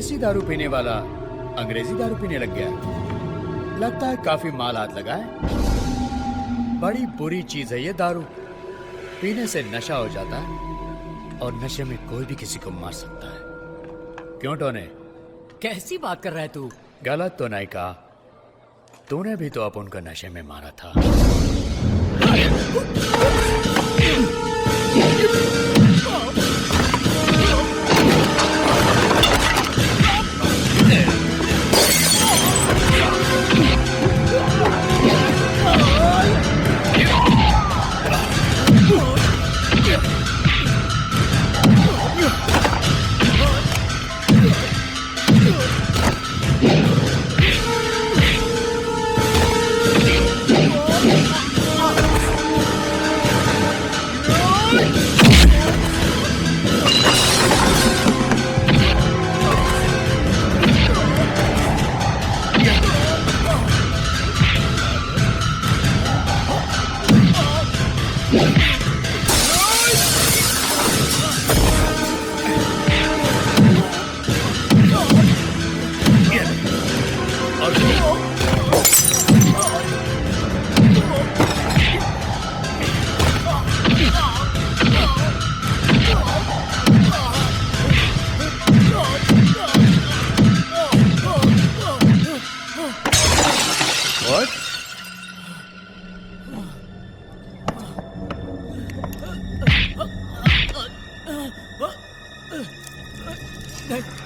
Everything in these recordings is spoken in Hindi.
देसी दारू पीने वाला अंग्रेजी दारू पीने लग गया। लगता है काफी माल हाथ लगा है। बड़ी बुरी चीज है ये दारू। पीने से नशा हो जाता है और नशे में कोई भी किसी को मार सकता है। क्यों टोने? कैसी बात कर रहा है तू? गलत तो नहीं कहा। तूने भी तो अपन को नशे में मारा था।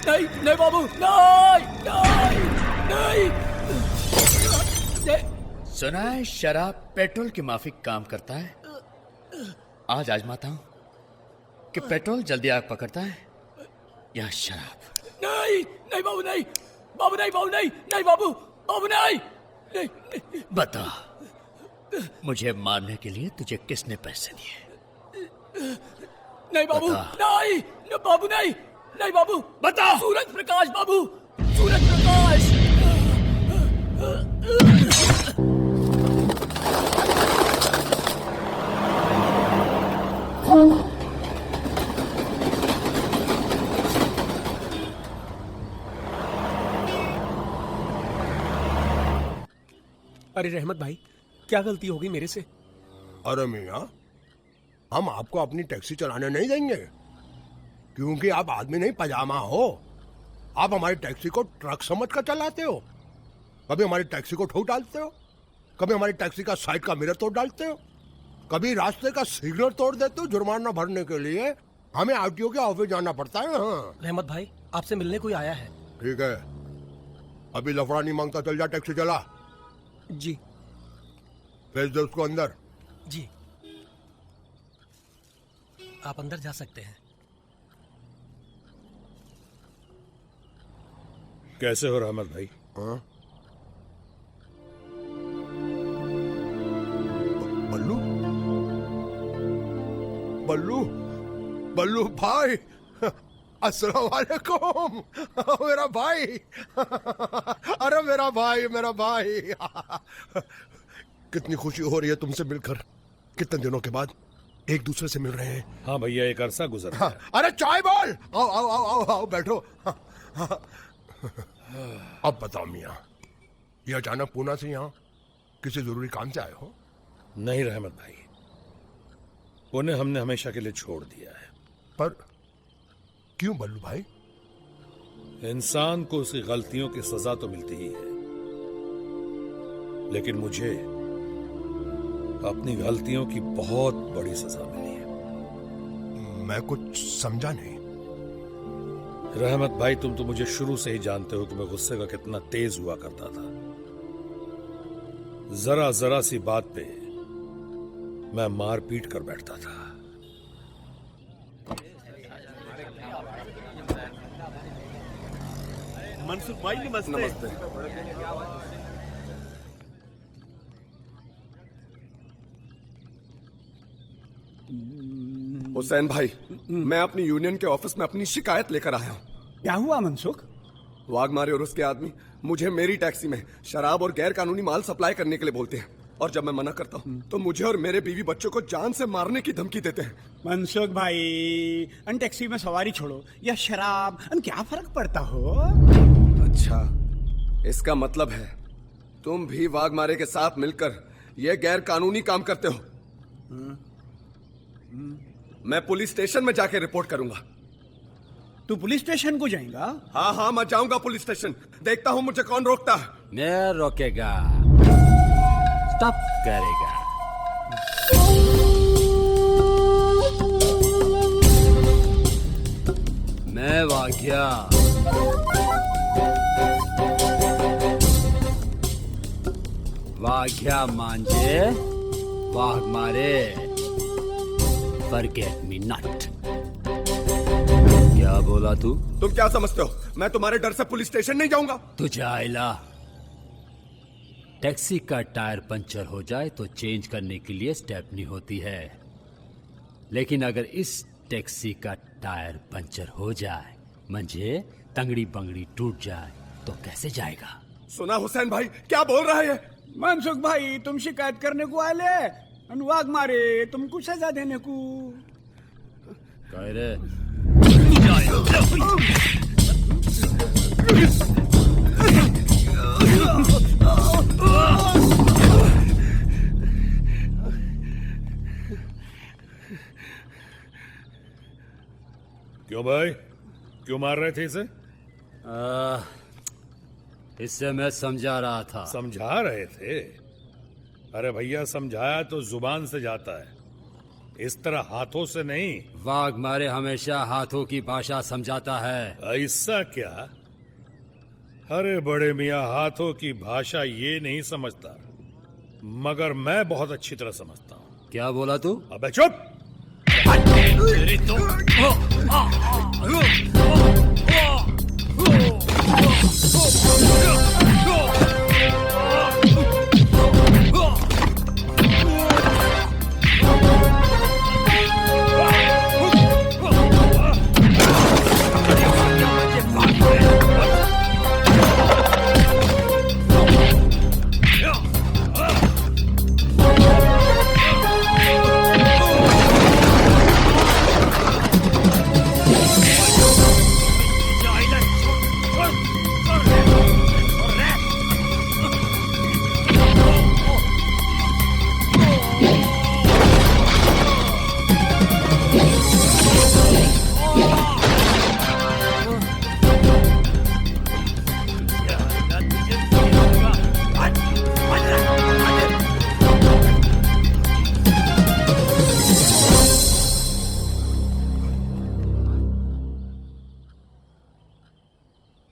नहीं नहीं बाबू, नहीं नहीं नहीं। सुना है शराब पेट्रोल की माफिक काम करता है। आज आजमाता हूं कि पेट्रोल जल्दी आग पकड़ता है या शराब। नहीं नहीं बाबू, नहीं बाबू, नहीं बाबू, नहीं नहीं बाबू, बाबू नहीं, नहीं, नहीं। बता, मुझे मारने के लिए तुझे किसने पैसे दिए? नहीं बाबू, नहीं बाबू, नहीं नहीं बाबू, बता। सूरज प्रकाश बाबू, सूरज प्रकाश। अरे रहमत भाई, क्या गलती होगी मेरे से? अरे मियाँ, हम आपको अपनी टैक्सी चलाने नहीं देंगे, क्योंकि आप आदमी नहीं पजामा हो। आप हमारी टैक्सी को ट्रक समझ कर चलाते हो। कभी हमारी टैक्सी को ठोक डालते हो, कभी हमारी टैक्सी का साइड का मिरर तोड़ डालते हो, कभी रास्ते का सिग्नल तोड़ देते हो। जुर्माना भरने के लिए हमें आरटीओ के ऑफिस जाना पड़ता है। हाँ रहमत भाई, आपसे मिलने कोई आया है। ठीक है, अभी लफड़ा नहीं मांगता, चल जा, टैक्सी चला। जी भेज दे उसको अंदर। जी, आप अंदर जा सकते हैं। कैसे हो रहमत भाई? हाँ? बल्लू, बल्लू, बल्लू भाई, अस्सलाम वालेकुम। मेरा भाई, अरे मेरा भाई, मेरा भाई। कितनी खुशी हो रही है तुमसे मिलकर। कितने दिनों के बाद एक दूसरे से मिल रहे हैं। हाँ भैया, एक अरसा गुजर हाँ, अरे चाय बोल। आओ आओ आओ आओ, आओ बैठो। अब बताओ मियाँ, ये अचानक पूना से यहाँ किसी जरूरी काम से आए हो? नहीं रहमत भाई, उन्हें हमने हमेशा के लिए छोड़ दिया है। पर क्यों बल्लू भाई? इंसान को उसकी गलतियों की सजा तो मिलती ही है, लेकिन मुझे अपनी गलतियों की बहुत बड़ी सजा मिली है। मैं कुछ समझा नहीं। रहमत भाई, तुम तो मुझे शुरू से ही जानते हो कि मैं गुस्से का कितना तेज हुआ करता था। जरा जरा सी बात पे मैं मार पीट कर बैठता था। मनसुख भाई नमस्ते। नमस्ते। हुसैन भाई, मैं अपनी यूनियन के ऑफिस में अपनी शिकायत लेकर आया हूँ। क्या हुआ मनसुख? वाघमारे और उसके आदमी मुझे मेरी टैक्सी में शराब और गैर कानूनी माल सप्लाई करने के लिए बोलते हैं। और जब मैं मना करता हूँ तो मुझे और मेरे बीवी बच्चों को जान से मारने की धमकी देते हैं। मनसुख भाई अन टैक्सी में सवारी छोड़ो या शराब अन क्या फर्क पड़ता हो। अच्छा, इसका मतलब है तुम भी वाघमारे के साथ मिलकर यह गैर कानूनी काम करते हो। मैं पुलिस स्टेशन में जाके रिपोर्ट करूंगा। तू पुलिस स्टेशन को जाएगा? हाँ हाँ, मैं जाऊंगा पुलिस स्टेशन। देखता हूँ मुझे कौन रोकता है। मैं रोकेगा, स्टॉप करेगा। मैं वाघ्या, वाघ्या मांझे वाघ मारे, फॉरगेट मी नॉट। क्या बोला तू? तुम क्या समझते हो मैं तुम्हारे डर से पुलिस स्टेशन नहीं जाऊंगा? तुझे आयला, टैक्सी का टायर पंचर हो जाए तो चेंज करने के लिए स्टेपनी होती है, लेकिन अगर इस टैक्सी का टायर पंचर हो जाए मंझे तंगड़ी बंगड़ी टूट जाए तो कैसे जाएगा? सुना हुसैन भाई क्या बोल रहा है ये? मनसुख भाई तुम शिकायत करने को आले अनुवाग मारे तुमको सजा देने को। कह रे क्यों भाई, क्यों मार रहे थे इसे? इससे मैं समझा रहा था। समझा रहे थे? अरे भैया, समझाया तो जुबान से जाता है, इस तरह हाथों से नहीं। वाघ मारे हमेशा हाथों की भाषा समझाता है। ऐसा क्या? अरे बड़े मियाँ हाथों की भाषा ये नहीं समझता, मगर मैं बहुत अच्छी तरह समझता हूँ। क्या बोला तू? अबे चुप!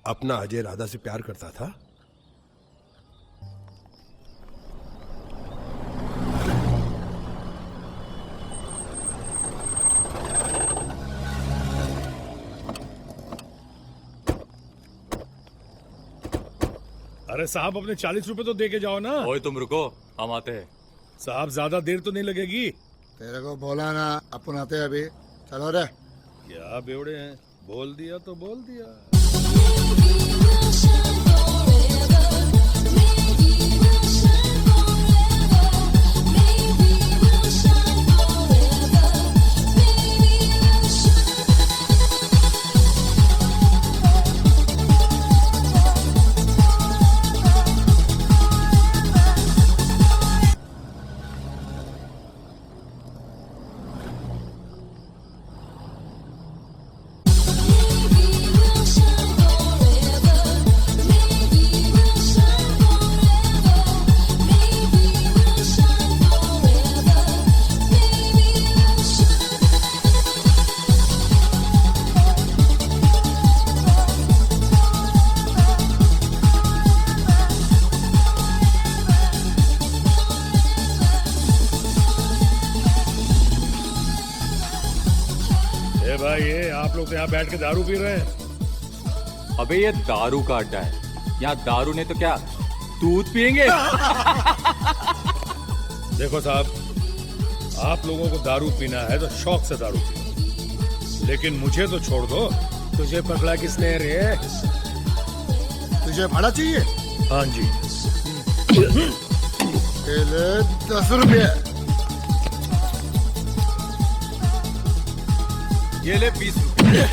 अपना अजय राधा से प्यार करता था? अरे साहब, अपने 40 रुपए तो दे के जाओ ना। ओए तुम रुको, हम आते हैं। साहब ज्यादा देर तो नहीं लगेगी। तेरे को बोला ना, अपन आते हैं अभी। चलो रे। क्या बेवड़े हैं, बोल दिया तो बोल दिया। भाई, ये आप लोग तो यहाँ बैठ के दारू पी रहे हैं। अबे ये दारू का अड्डा है, यहाँ दारू ने तो क्या दूध पियेंगे। देखो साहब, आप लोगों को दारू पीना है तो शौक से दारू पियो, लेकिन मुझे तो छोड़ दो। तुझे पकड़ा किसने रे? तुझे भाड़ा चाहिए? हाँ जी। ये ले 10 रुपये। ये ले 20 रुपए।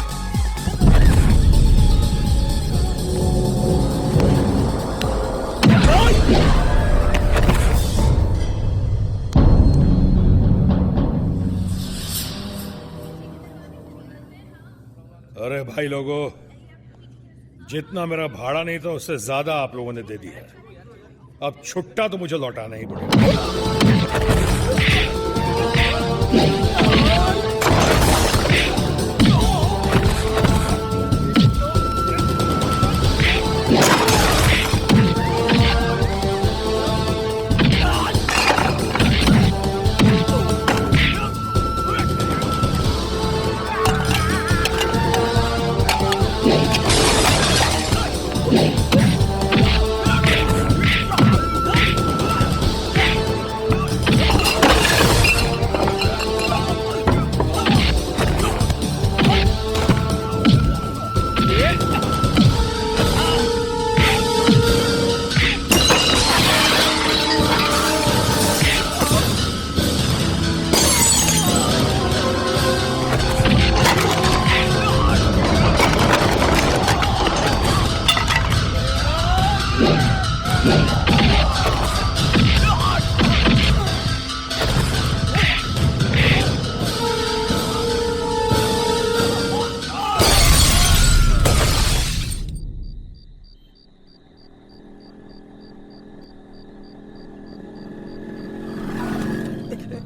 अरे भाई लोगों, जितना मेरा भाड़ा नहीं था उससे ज्यादा आप लोगों ने दे दिया है। अब छुट्टा तो मुझे लौटाना ही पड़ेगा।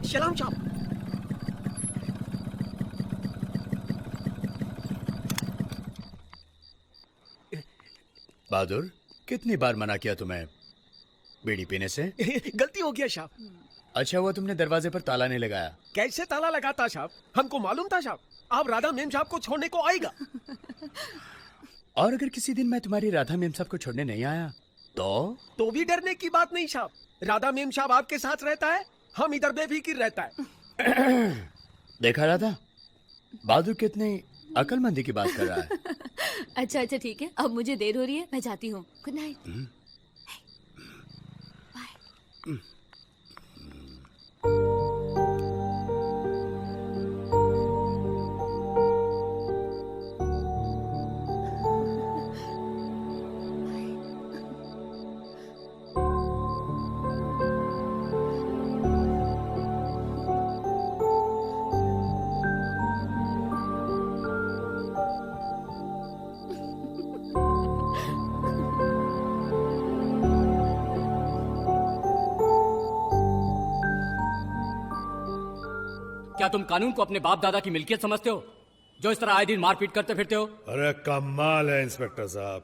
सलाम साहब। बहादुर, कितनी बार मना किया तुम्हें बीड़ी पीने से? गलती हो गया साहब। अच्छा हुआ तुमने दरवाजे पर ताला नहीं लगाया। कैसे ताला लगाता साहब? हमको मालूम था साहब आप राधा मेम साहब को छोड़ने को आएगा। और अगर किसी दिन मैं तुम्हारी राधा मेम साहब को छोड़ने नहीं आया तो भी डरने की बात नहीं साहब। राधा मेम साहब आपके साथ रहता है, हम इधर बेफिक्र रहता है। देखा राधा, बहादुर कितनी अकलमंदी की बात कर रहा है। अच्छा अच्छा ठीक है, अब मुझे देर हो रही है, मैं जाती हूँ। Good night. बाय। क्या तुम कानून को अपने बाप दादा की मिल्कियत समझते हो, जो इस तरह आए दिन मारपीट करते फिरते हो? अरे कमाल है इंस्पेक्टर साहब,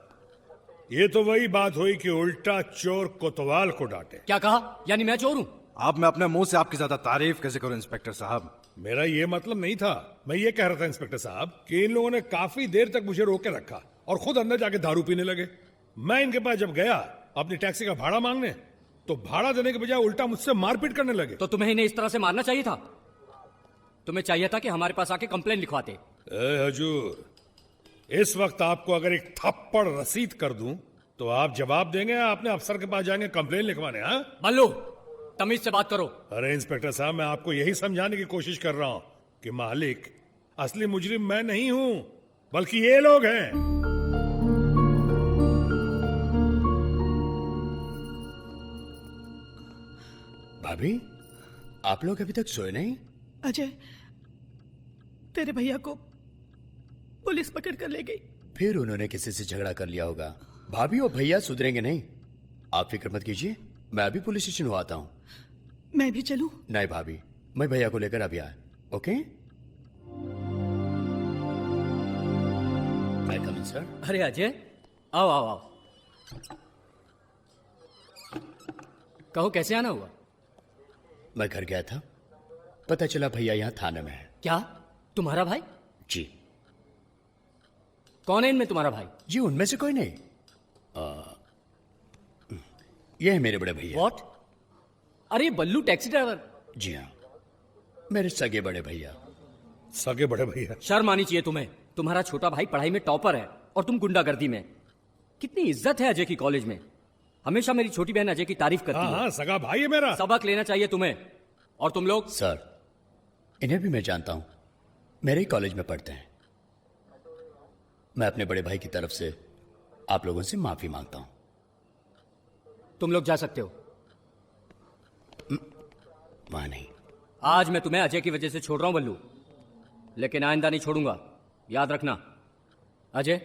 ये तो वही बात हुई कि उल्टा चोर कोतवाल को डांटे। क्या कहा? यानी मैं चोर हूं? आप मैं अपने मुंह से आपकी ज्यादा तारीफ कैसे करूं इंस्पेक्टर साहब? मेरा ये मतलब नहीं था। मैं ये कह रहा था इंस्पेक्टर साहब कि इन लोगों ने काफी देर तक मुझे रोक के रखा और खुद अंदर जाके दारू पीने लगे। मैं इनके पास जब गया अपनी टैक्सी का भाड़ा मांगने, तो भाड़ा देने के बजाय उल्टा मुझसे मारपीट करने लगे। तो तुम्हें इन्हें इस तरह से मारना चाहिए था। तुम्हें चाहिए था कि हमारे पास आके कंप्लेन लिखवाते। हजूर, इस वक्त आपको अगर एक थप्पड़ रसीद कर दूं तो आप जवाब देंगे या अपने अफसर के पास जाएंगे कंप्लेन लिखवाने? हाँ बल्लू, तमीज से बात करो। अरे इंस्पेक्टर साहब, मैं आपको यही समझाने की कोशिश कर रहा हूं कि मालिक असली मुजरिम मैं नहीं हूं, बल्कि ये लोग हैं। भाभी, आप लोग अभी तक सोए नहीं? अजय, तेरे भैया को पुलिस पकड़ कर ले गई। फिर उन्होंने किसी से झगड़ा कर लिया होगा। भाभी और भैया सुधरेंगे नहीं, आप फिक्र मत कीजिए। मैं अभी पुलिस स्टेशन हुआ आता हूं। मैं भी चलूं? नहीं भाभी, मैं भैया को लेकर अभी आया। ओके, मैं कम इन सर। अरे अजय, आओ आओ आओ। कहो कैसे आना हुआ? मैं घर गया था, पता चला भैया यहाँ थाने में है। क्या तुम्हारा भाई? जी। कौन है इनमें तुम्हारा भाई? जी उनमें से कोई नहीं। ये है मेरे बड़े भैया। व्हाट? अरे बल्लू टैक्सी ड्राइवर? जी हाँ, मेरे सगे बड़े भैया। सगे बड़े भैया? शर्म आनी चाहिए तुम्हें। तुम्हारा छोटा भाई पढ़ाई में टॉपर है और तुम गुंडागर्दी में। कितनी इज्जत है अजय की कॉलेज में। हमेशा मेरी छोटी बहन अजय की तारीफ करती हाँ है। हाँ, सगा भाई है मेरा। सबक लेना चाहिए तुम्हें। और तुम लोग? सर, इन्हें भी मैं जानता हूं, मेरे ही कॉलेज में पढ़ते हैं। मैं अपने बड़े भाई की तरफ से आप लोगों से माफी मांगता हूं। तुम लोग जा सकते हो। वहां नहीं। आज मैं तुम्हें अजय की वजह से छोड़ रहा हूं बल्लू, लेकिन आइंदा नहीं छोड़ूंगा, याद रखना। अजय,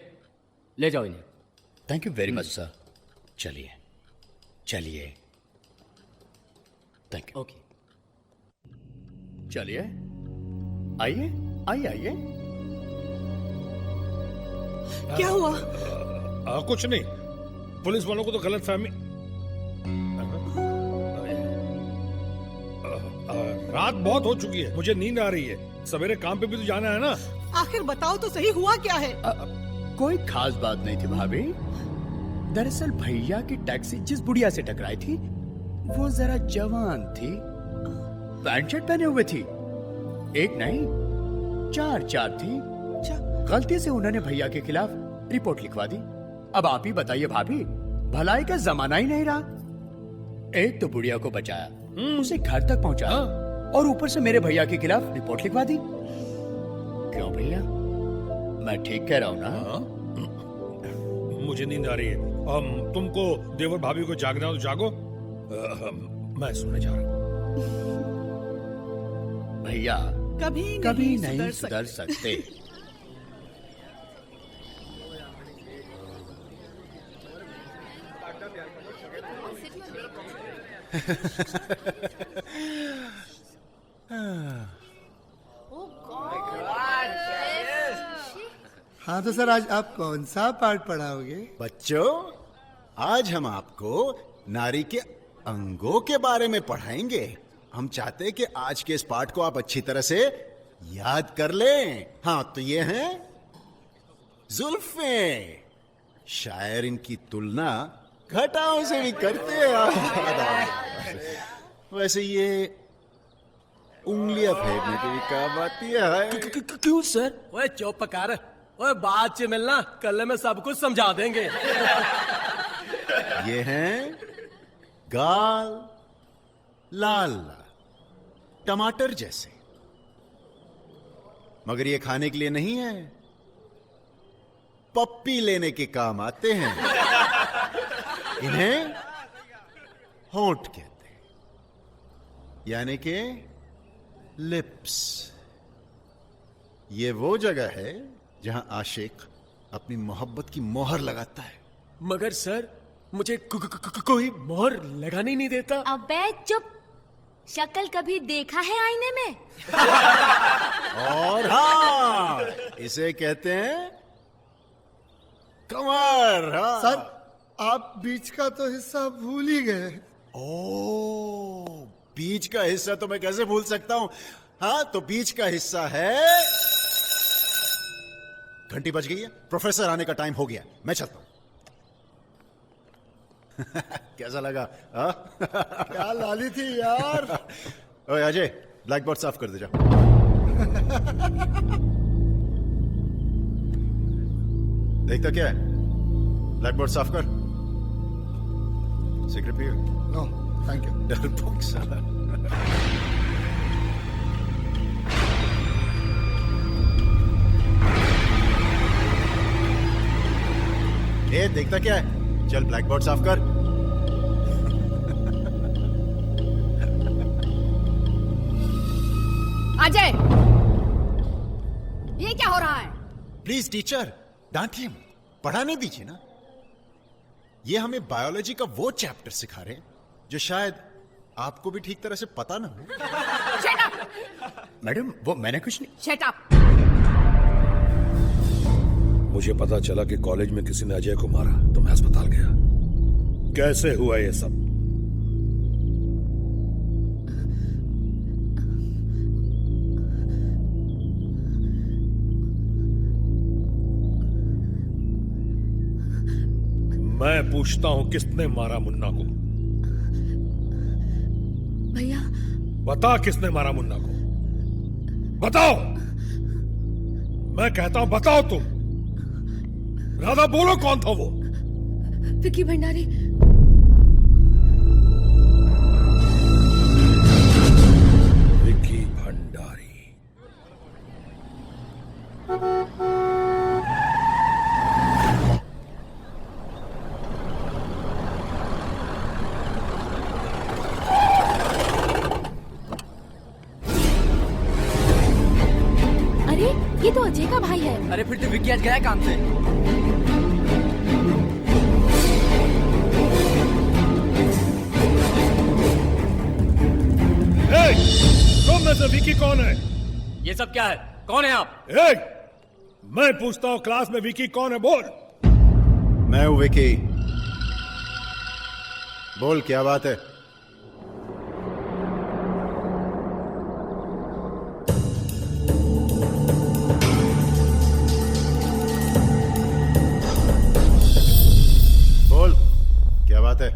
ले जाओ इन्हें। Thank you very much sir. चलिए चलिए। Thank you. ओके। चलिए, आइए आइए आइए। क्या हुआ? कुछ नहीं, पुलिस वालों को तो गलत फहमी। रात बहुत हो चुकी है, मुझे नींद आ रही है। सवेरे काम पे भी तो जाना है ना। आखिर बताओ तो सही, हुआ क्या है? कोई खास बात नहीं थी भाभी। दरअसल भैया की टैक्सी जिस बुढ़िया से टकराई थी वो जरा जवान थी, पैंट शर्ट पहने हुए थी। एक नहीं, चार थी। गलती से उन्होंने भैया के खिलाफ रिपोर्ट लिखवा दी। अब आप ही बताइए भाभी, भलाई का जमाना ही नहीं रहा। एक तो बुढ़िया को बचाया, उसे घर तक पहुंचाया, और ऊपर से मेरे भैया के खिलाफ रिपोर्ट लिखवा दी। क्यों भैया, मैं ठीक कह रहा हूं ना? मुझे नींद आ रही है। तुमको देवर भाभी को जागना हो तो जागो। मैं सोने जा रहा हूं। भैया कभी नहीं सुधर सकते। हाँ तो सर, आज आप कौन सा पार्ट पढ़ाओगे? बच्चों, आज हम आपको नारी के अंगों के बारे में पढ़ाएंगे। हम चाहते हैं कि आज के इस पाठ को आप अच्छी तरह से याद कर लें। हाँ, तो ये हैं जुल्फें। शायर इनकी तुलना घटाओं से भी करते हैं। वैसे ये उंगलियां फेरने के भी काम आती है। क्यों सर? ओए चुप कर। ओए बाद से मिलना, कल में सब कुछ समझा देंगे। ये हैं गाल लाल लाल, टमाटर जैसे, मगर ये खाने के लिए नहीं है, पप्पी लेने के काम आते हैं। इन्हें होंठ कहते हैं, यानी कि लिप्स। ये वो जगह है जहां आशिक अपनी मोहब्बत की मोहर लगाता है। मगर सर, मुझे कोई मोहर लगाने नहीं देता। अबे चुप, शक्ल कभी देखा है आईने में? और हाँ, इसे कहते हैं कमर। हाँ। सर, आप बीच का तो हिस्सा भूल ही गए। ओ, बीच का हिस्सा तो मैं कैसे भूल सकता हूं। हाँ, तो बीच का हिस्सा है। घंटी बज गई है, प्रोफेसर आने का टाइम हो गया, मैं चलता हूं। कैसा लगा? क्या लाली थी यार। ओए अजय, ब्लैक बोर्ड साफ कर दे जा। देखता क्या है? ब्लैक बोर्ड साफ कर। सिगरेट पिए? No thank you. डरपोक साला। ए, देखता क्या है? चल ब्लैक बोर्ड साफ कर। अजय, ये क्या हो रहा है? प्लीज टीचर, डांटिए मत, पढ़ाने दीजिए ना। ये हमें बायोलॉजी का वो चैप्टर सिखा रहे हैं जो शायद आपको भी ठीक तरह से पता ना हो। Shut up! मैडम, वो मैंने कुछ नहीं। Shut up! मुझे पता चला कि कॉलेज में किसी ने अजय को मारा, तो मैं अस्पताल गया। कैसे हुआ ये सब? मैं पूछता हूं, किसने मारा मुन्ना को? भैया, बता, किसने मारा मुन्ना को? बताओ। मैं कहता हूं बताओ तुम। राधा, बोलो कौन था वो? विकी भंडारी। तो अजय का भाई है। अरे फिर तो विक्की आज गया काम से। तुम में से विकी कौन है? ये सब क्या है? कौन है आप? मैं पूछता हूँ क्लास में विकी कौन है? बोल। मैं हूं विकी। बोल क्या बात है? बोल क्या बात है?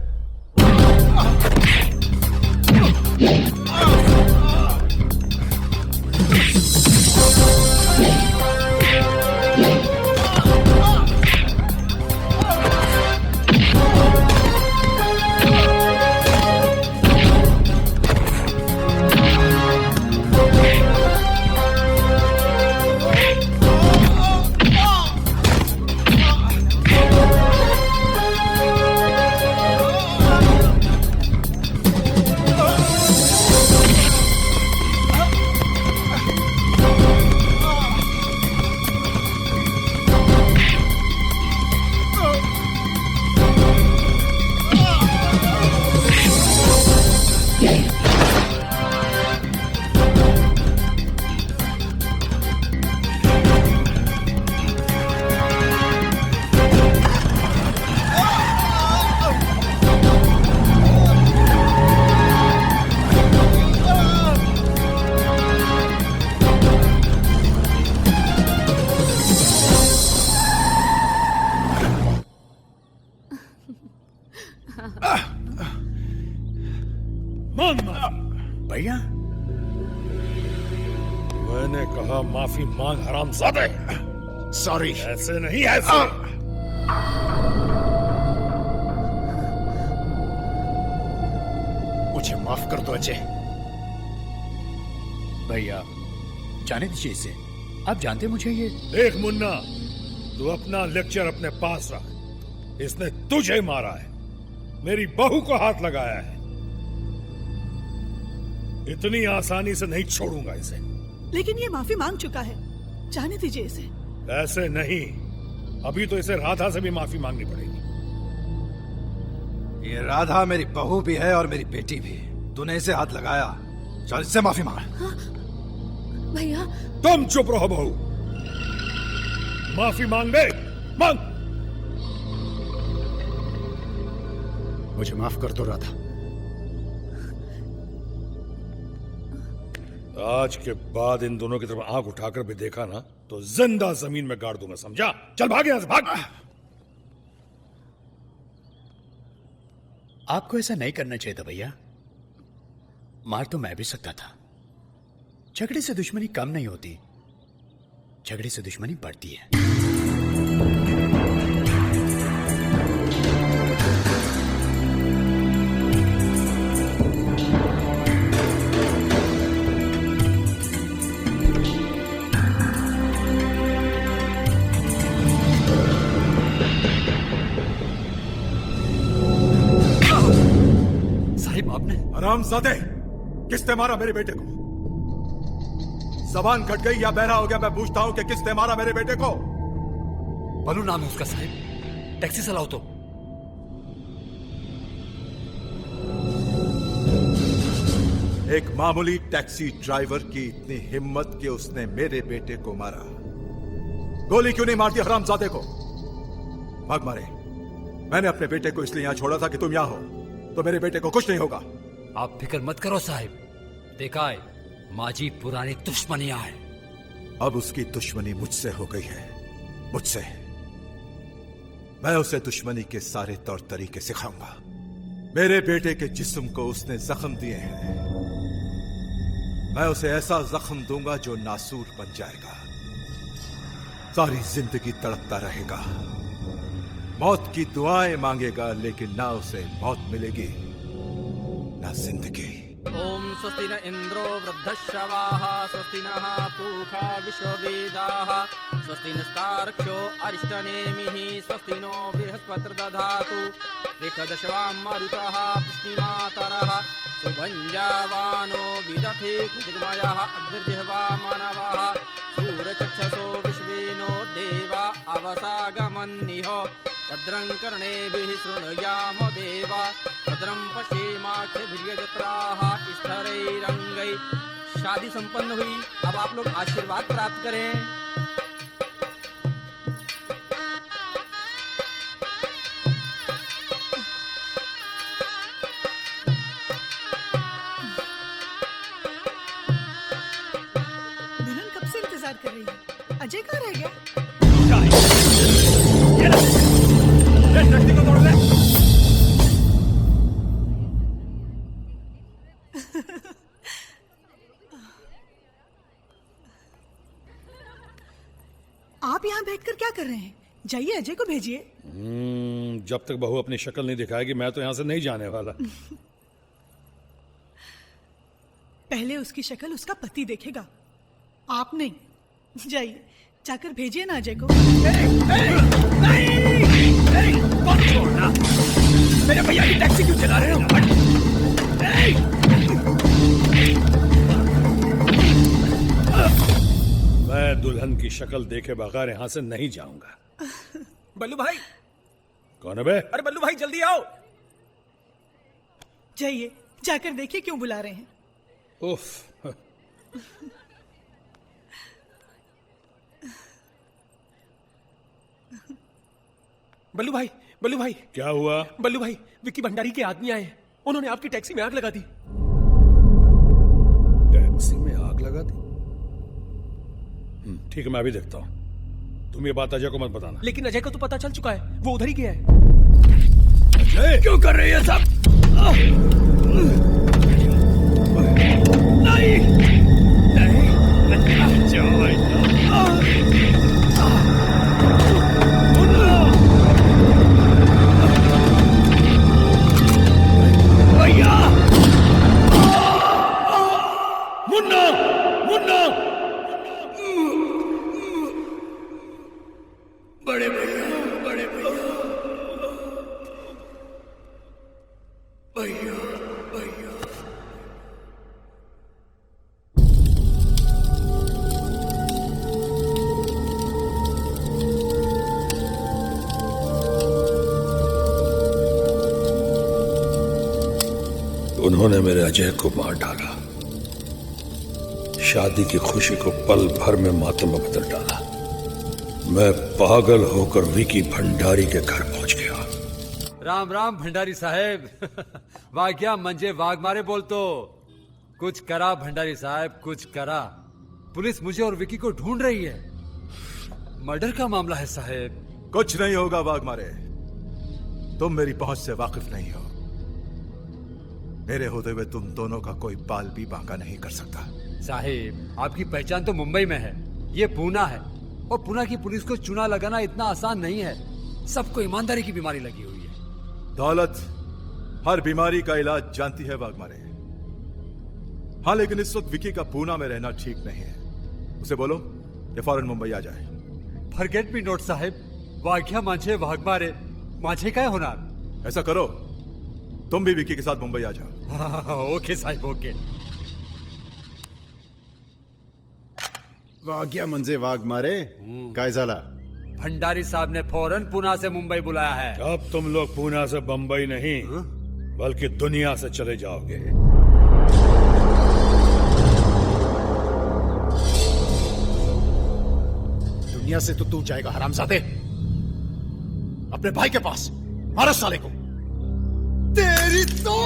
भैया मैंने कहा माफी मांग हरामजादे। सॉरी। ऐसे नहीं, ऐसे। मुझे माफ कर दो अजय। भैया जाने दीजिए इसे। आप जानते मुझे ये। देख मुन्ना, तू अपना लेक्चर अपने पास रख। इसने तुझे मारा है, मेरी बहू को हाथ लगाया है। इतनी आसानी से नहीं छोड़ूंगा इसे। लेकिन ये माफी मांग चुका है, जाने दीजिए इसे। ऐसे नहीं, अभी तो इसे राधा से भी माफी मांगनी पड़ेगी। ये राधा मेरी बहू भी है और मेरी बेटी भी। तूने इसे हाथ लगाया, चल इससे माफी मांग। हाँ? भैया तुम चुप रहो बहू। माफी मांग दे, मांग। मुझे माफ कर दो राधा। आज के बाद इन दोनों की तरफ आंख उठाकर भी देखा ना तो जिंदा जमीन में गाड़ दूंगा, समझा? चल भाग यहां से, भाग। आपको ऐसा नहीं करना चाहिए था भैया। मार तो मैं भी सकता था। झगड़े से दुश्मनी कम नहीं होती, झगड़े से दुश्मनी बढ़ती है। हरामजादे, किसने मारा मेरे बेटे को? जबान कट गई या बहरा हो गया? मैं पूछता हूं कि किसने मारा मेरे बेटे को? बलू नाम है उसका साहब। टैक्सी चलाओ तो। एक मामूली टैक्सी ड्राइवर की इतनी हिम्मत कि उसने मेरे बेटे को मारा। गोली क्यों नहीं मारती हरामजादे को? भाग मारे। मैंने अपने बेटे को इसलिए यहां छोड़ा था कि तुम यहां हो, तो मेरे बेटे को कुछ नहीं होगा। आप फिक्र मत करो साहब, देखा है माजी पुरानी दुश्मनियां है। अब उसकी दुश्मनी मुझसे हो गई है, मुझसे। मैं उसे दुश्मनी के सारे तौर तरीके सिखाऊंगा। मेरे बेटे के जिस्म को उसने जख्म दिए हैं, मैं उसे ऐसा जख्म दूंगा जो नासूर बन जाएगा, सारी जिंदगी तड़पता रहेगा, मौत की दुआएं मांगेगा, लेकिन ना उसे मौत मिलेगी ना जिंदगी। ओम स्वस्ति न इंद्रो वृद्धश्रवाः स्वस्ति नः पूषा विश्ववेदाः स्वस्ति नस्तार्क्ष्यो अरिष्टनेमिः स्वस्ति नो बृहस्पतिर्दधातु एकादशवां मरुतः पुष्टिमातरः सुभञ्जावानो विदथे कुजगमायाः अग्निर्जिह्वा मानवाः सूरचक्षसो विश्वेनो देवा अवसागमन्निह भद्रं कर्णेभिः शृणुयाम देवा भद्रं पश्येमाक्षभिर्यजत्राः स्थैरंगैः। शादी संपन्न हुई, अब आप लोग आशीर्वाद प्राप्त करें। दुल्हन कब से इंतजार कर रही है? अजय कहाँ रह गया? आप यहाँ बैठकर क्या कर रहे हैं? जाइए अजय को भेजिए। जब तक बहू अपनी शक्ल नहीं दिखाएगी मैं तो यहां से नहीं जाने वाला। पहले उसकी शक्ल उसका पति देखेगा, आप नहीं। जाइए, जाकर भेजिए ना अजय को। कौन छोड़ना? मेरे भैया की टैक्सी क्यों चला रहे हो? मैं दुल्हन की शक्ल देखे बगैर यहां से नहीं जाऊंगा। बल्लू भाई। कौन है बे? अरे बल्लू भाई जल्दी आओ। जाइए, जाकर देखिए क्यों बुला रहे हैं। उफ। बल्लू भाई, बल्लू भाई। क्या हुआ? बल्लू भाई, विक्की भंडारी के आदमी आए हैं। उन्होंने आपकी टैक्सी में आग लगा दी। टैक्सी में आग लगा दी? ठीक है, मैं अभी देखता हूं। तुम ये बात अजय को मत बताना। लेकिन अजय को तो पता चल चुका है, वो उधर ही गया है। अजय क्यों कर रही है सब? नहीं, भैया, मुन्ना, मुन्ना, बड़े भैया, बड़े भैया, भैया, भैया। उन्होंने मेरे अजय को मार डाला, शादी की खुशी को पल भर में मातम में बदल डाला। मैं पागल होकर विकी भंडारी के घर पहुंच गया। राम राम भंडारी साहेब। वाग्या मंजे वाघ मारे बोल तो। कुछ करा भंडारी साहब, कुछ करा। पुलिस मुझे और विकी को ढूंढ रही है। मर्डर का मामला है साहेब। कुछ नहीं होगा वाघ मारे, तुम मेरी पहुंच से वाकिफ नहीं हो। मेरे होते हुए तुम दोनों का कोई बाल भी बांका नहीं कर सकता। साहिब, आपकी पहचान तो मुंबई में है, ये पूना है, और पूना की पुलिस को चुना लगाना इतना आसान नहीं है। सबको ईमानदारी की बीमारी लगी हुई है। दौलत हर बीमारी का इलाज जानती है वाघमारे। हाँ, लेकिन इस वक्त विकी का पूना में रहना ठीक नहीं है। उसे बोलो ये फौरन मुंबई आ जाए। फॉरगेट मी नॉट साहिब, वाघ्या मांझे वाघमारे, मांझे का होनार। ऐसा करो, तुम भी विकी के साथ मुंबई आ जाओ। Okay Sahib, okay. वाग्या मंजे वाघ मारे, काय झाला? भंडारी साहब ने फौरन पूना से मुंबई बुलाया है। अब तुम लोग पूना से बंबई नहीं बल्कि दुनिया से चले जाओगे। दुनिया से तो तू जाएगा हरामजादे, अपने भाई के पास। मारो साले को। तेरी तो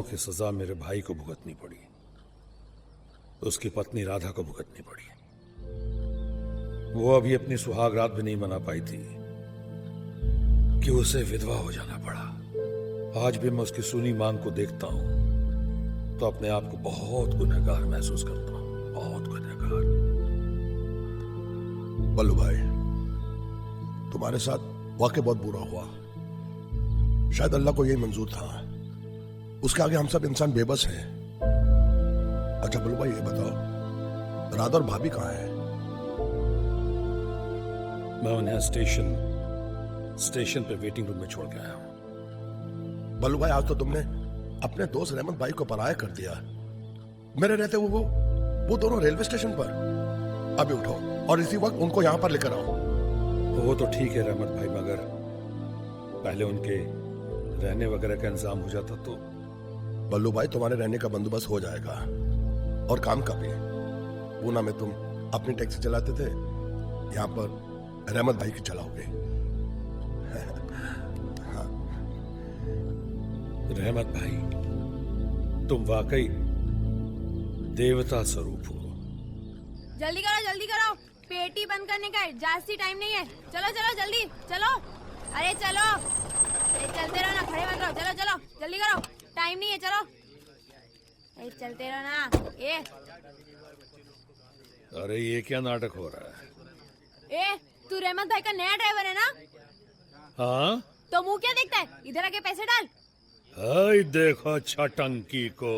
गुनाहों की सजा मेरे भाई को भुगतनी पड़ी, उसकी पत्नी राधा को भुगतनी पड़ी। वो अभी अपनी सुहाग रात भी नहीं मना पाई थी कि उसे विधवा हो जाना पड़ा। आज भी मैं उसकी सूनी मांग को देखता हूं तो अपने आप को बहुत गुनहगार महसूस करता हूं, बहुत गुनहगार। बल्लू भाई, तुम्हारे साथ वाकई बहुत बुरा हुआ। शायद अल्लाह को यही मंजूर था, उसके आगे हम सब इंसान बेबस हैं। अच्छा बल्लू भाई, ये बताओ राधा और भाभी कहाँ है? मैं उन्हें स्टेशन पे वेटिंग रूम में छोड़ के आया हूं। बल्लू भाई, आज तो तुमने अपने दोस्त रहमत भाई को पराया कर दिया। मेरे रहते वो दोनों रेलवे स्टेशन पर। अभी उठो और इसी वक्त उनको यहां पर लेकर आओ। वो तो ठीक है रहमत भाई, मगर पहले उनके रहने वगैरह का इंतजाम हो जाता तो। बल्लू भाई, तुम्हारे रहने का बंदोबस्त हो जाएगा, और काम का भी। पूना में तुम अपनी टैक्सी चलाते थे, यहाँ पर रहमत भाई की चलाओगे। हाँ। रहमत भाई, तुम वाकई देवता स्वरूप हो। जल्दी करो, पेटी बंद करने का है, जास्ती टाइम नहीं है। चलो जल्दी चलो, अरे चलो, अरे चलते रहो ना, खड़े मत रहो, चलो जल्दी करो, टाइम नहीं है, चलो, अरे चलते रहो ना। ये अरे ये क्या नाटक हो रहा है? तू रहमत भाई का नया ड्राइवर है ना? हाँ, तो मुंह क्या देखता है, इधर आके पैसे डाल। हाय देखो छटंकी को।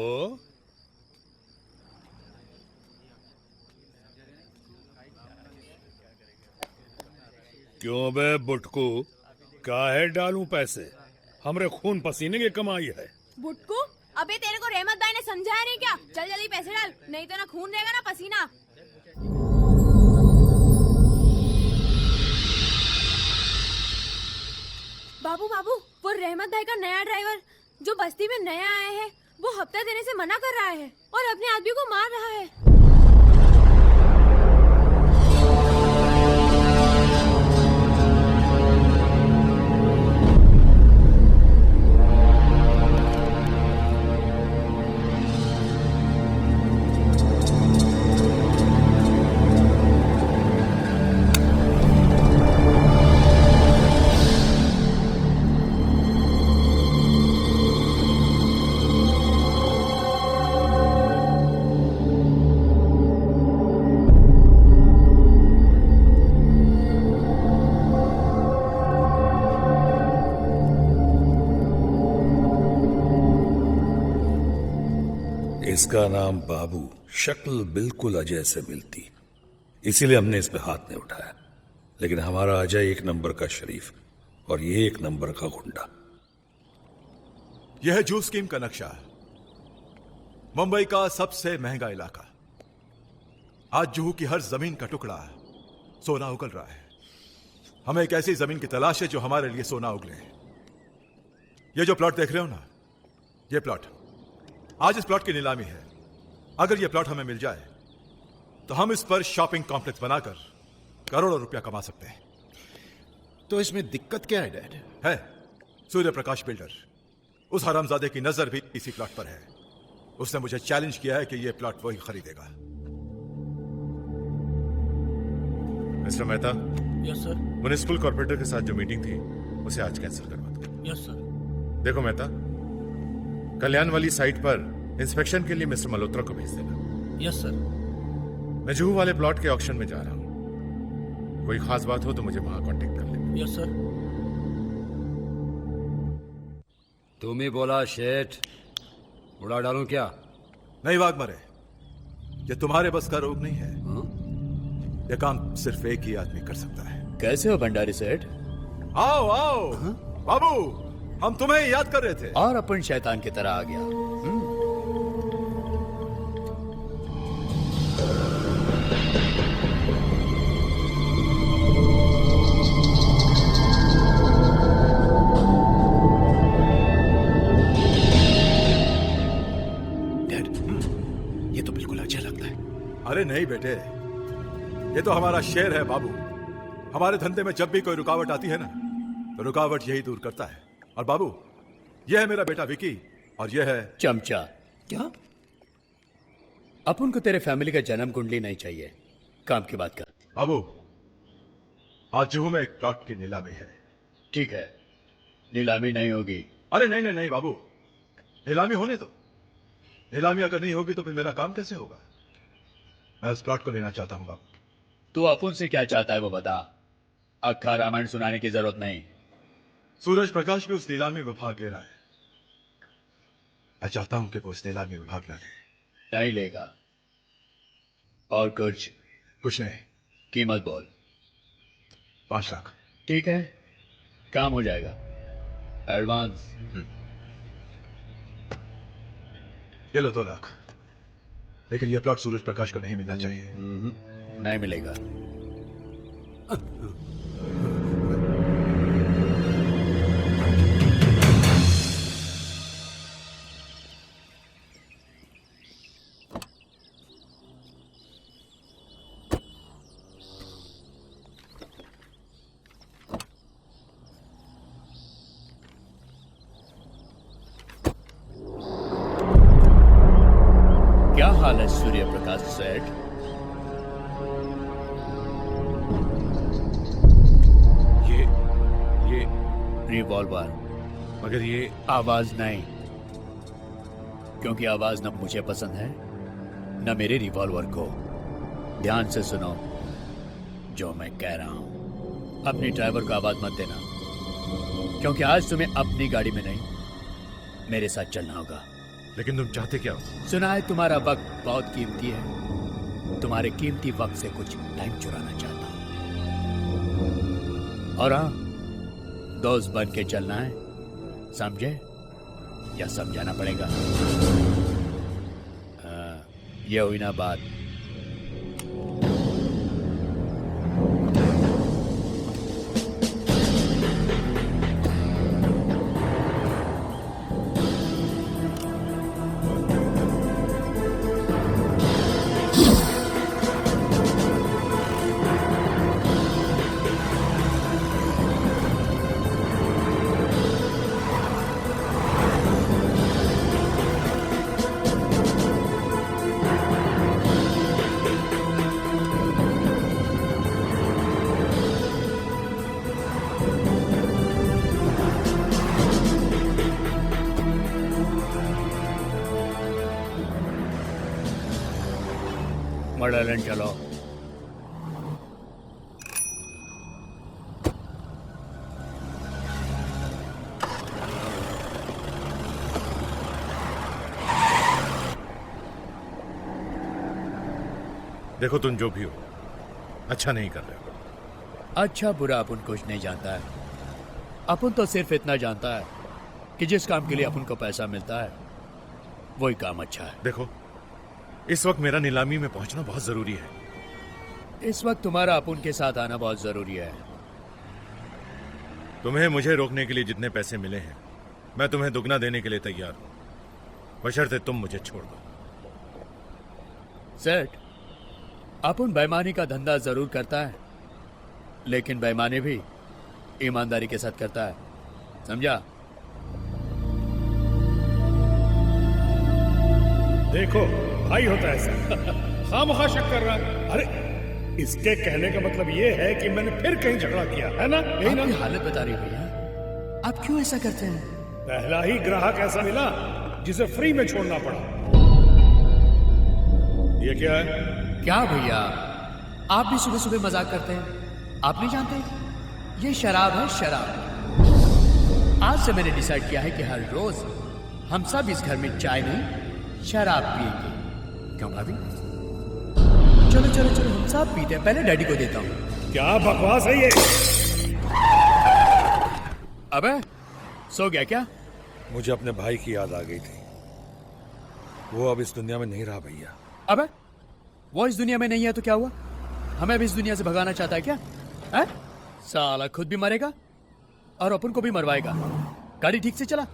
क्यों बे बुटकू, काहे डालूं पैसे? हमरे खून पसीने की कमाई है। बुटकू, अबे तेरे को रहमत भाई ने समझाया नहीं क्या? चल जल्दी पैसे डाल, नहीं तो ना खून रहेगा ना पसीना। बाबू, वो रहमत भाई का नया ड्राइवर जो बस्ती में नया आया है, वो हफ्ता देने से मना कर रहा है और अपने आदमी को मार रहा है। इसका नाम बाबू, शक्ल बिल्कुल अजय से मिलती, इसीलिए हमने इस पे हाथ नहीं उठाया। लेकिन हमारा अजय एक नंबर का शरीफ और ये एक नंबर का गुंडा। यह है जू स्कीम का नक्शा, मुंबई का सबसे महंगा इलाका। आज जुहू की हर जमीन का टुकड़ा सोना उगल रहा है। हमें एक ऐसी जमीन की तलाश है जो हमारे लिए सोना उगले। ये जो प्लॉट देख रहे हो ना, ये प्लॉट, आज इस प्लॉट की नीलामी है। अगर ये प्लॉट हमें मिल जाए तो हम इस पर शॉपिंग कॉम्प्लेक्स बनाकर करोड़ों रुपया कमा सकते हैं। तो इसमें दिक्कत क्या है डैड? है सूर्य प्रकाश बिल्डर, उस हरामजादे की नजर भी इसी प्लॉट पर है। उसने मुझे चैलेंज किया है कि यह प्लॉट वही खरीदेगा। Mister Mehta. Yes sir. Municipal corporator के साथ जो मीटिंग थी उसे आज कैंसिल करवा दो। Yes sir. देखो मेहता, कल्याण वाली साइट पर इंस्पेक्शन के लिए मिस्टर मल्होत्रा को भेज देना। Yes sir. मैं जुहू वाले प्लॉट के ऑक्शन में जा रहा हूं। कोई खास बात हो तो मुझे वहां कांटेक्ट कर लेना। Yes sir. तुम ही बोला शेठ, उड़ा डालूं क्या? नहीं वाघमरे, ये तुम्हारे बस का रोग नहीं है। यह काम सिर्फ एक ही आदमी कर सकता है। कैसे हो भंडारी सेठ? आओ आओ। बाबू, हम तुम्हें ही याद कर रहे थे। और अपन शैतान की तरह आ गया। डैड, ये तो बिल्कुल अच्छा लगता है। अरे नहीं बेटे, ये तो हमारा शेर है बाबू। हमारे धंधे में जब भी कोई रुकावट आती है ना, तो रुकावट यही दूर करता है। और बाबू, यह है मेरा बेटा विकी, और यह है चमचा। क्या? अपन को तेरे फैमिली का जन्म कुंडली नहीं चाहिए, काम की बात कर। बाबू, आज जुहू में एक प्लॉट की नीलामी है। ठीक है, नीलामी नहीं होगी। अरे नहीं नहीं नहीं बाबू, नीलामी होने दो। नीलामी अगर नहीं होगी तो फिर मेरा काम कैसे होगा? मैं उस प्लॉट को लेना चाहता हूँ बाबू। तू अपन से क्या चाहता है वो बता। अक्खा रामायण सुनाने की जरूरत नहीं। सूरज प्रकाश भी उस नीलामी में भाग ले रहा है। मैं चाहता हूं कि वो उस नीलामी में भाग न ले। नहीं लेगा। और कुछ नहीं। कीमत बोल। 5 लाख। ठीक है, काम हो जाएगा। एडवांस। ये लो 2 लाख। लेकिन यह प्लॉट सूरज प्रकाश को नहीं मिलना चाहिए। नहीं मिलेगा। क्या हाल है सूर्य प्रकाश सेठ? ये रिवॉल्वर। मगर ये आवाज नहीं, क्योंकि आवाज न मुझे पसंद है न मेरे रिवॉल्वर को। ध्यान से सुनो जो मैं कह रहा हूं। अपने ड्राइवर को आवाज मत देना, क्योंकि आज तुम्हें अपनी गाड़ी में नहीं मेरे साथ चलना होगा। लेकिन तुम चाहते क्या हो? सुना है तुम्हारा वक्त बहुत कीमती है। तुम्हारे कीमती वक्त से कुछ टाइम चुराना चाहता हूं। और हाँ, दोस्त बन के चलना है, समझे? या समझाना पड़ेगा? ये हुई ना बात। मॉडल चलो। देखो तुम जो भी हो, अच्छा नहीं कर रहे हो। अच्छा बुरा अपन कुछ नहीं जानता है। अपन तो सिर्फ इतना जानता है कि जिस काम के लिए अपन को पैसा मिलता है वही काम अच्छा है। देखो, इस वक्त मेरा नीलामी में पहुंचना बहुत जरूरी है। इस वक्त तुम्हारा अपन के साथ आना बहुत जरूरी है। तुम्हें मुझे रोकने के लिए जितने पैसे मिले हैं, मैं तुम्हें दुगना देने के लिए तैयार हूं, बशर्ते तुम मुझे छोड़ दो। सेठ, अपन बेईमानी का धंधा जरूर करता है, लेकिन बेईमानी भी ईमानदारी के साथ करता है, समझा? देखो भाई, होता है ऐसा। खामखा शक कर रहा है। अरे इसके कहने का मतलब ये है कि मैंने फिर कहीं झगड़ा किया है ना? यही ना? आपकी हालत बता रही भैया, आप क्यों ऐसा करते हैं? पहला ही ग्राहक ऐसा मिला जिसे फ्री में छोड़ना पड़ा। ये क्या है? क्या भैया, आप भी सुबह सुबह मजाक करते हैं? आप नहीं जानते ये शराब है, शराब। आज से मैंने डिसाइड किया है कि हर रोज हम सब इस घर में चाय नहीं शराब पिएंगे। क्यों भाभी? चलो चलो चलो, हम सब पीते हैं। पहले डैडी को देता हूँ। क्या बकवास है ये? अबे सो गया क्या? मुझे अपने भाई की याद आ गई थी। वो अब इस दुनिया में नहीं रहा भैया। अबे वो इस दुनिया में नहीं है तो क्या हुआ? हमें भी इस दुनिया से भगाना चाहता है क्या? है? साला खुद भी मरेगा और अपन को भी मरवाएगा। गाड़ी ठीक से चला,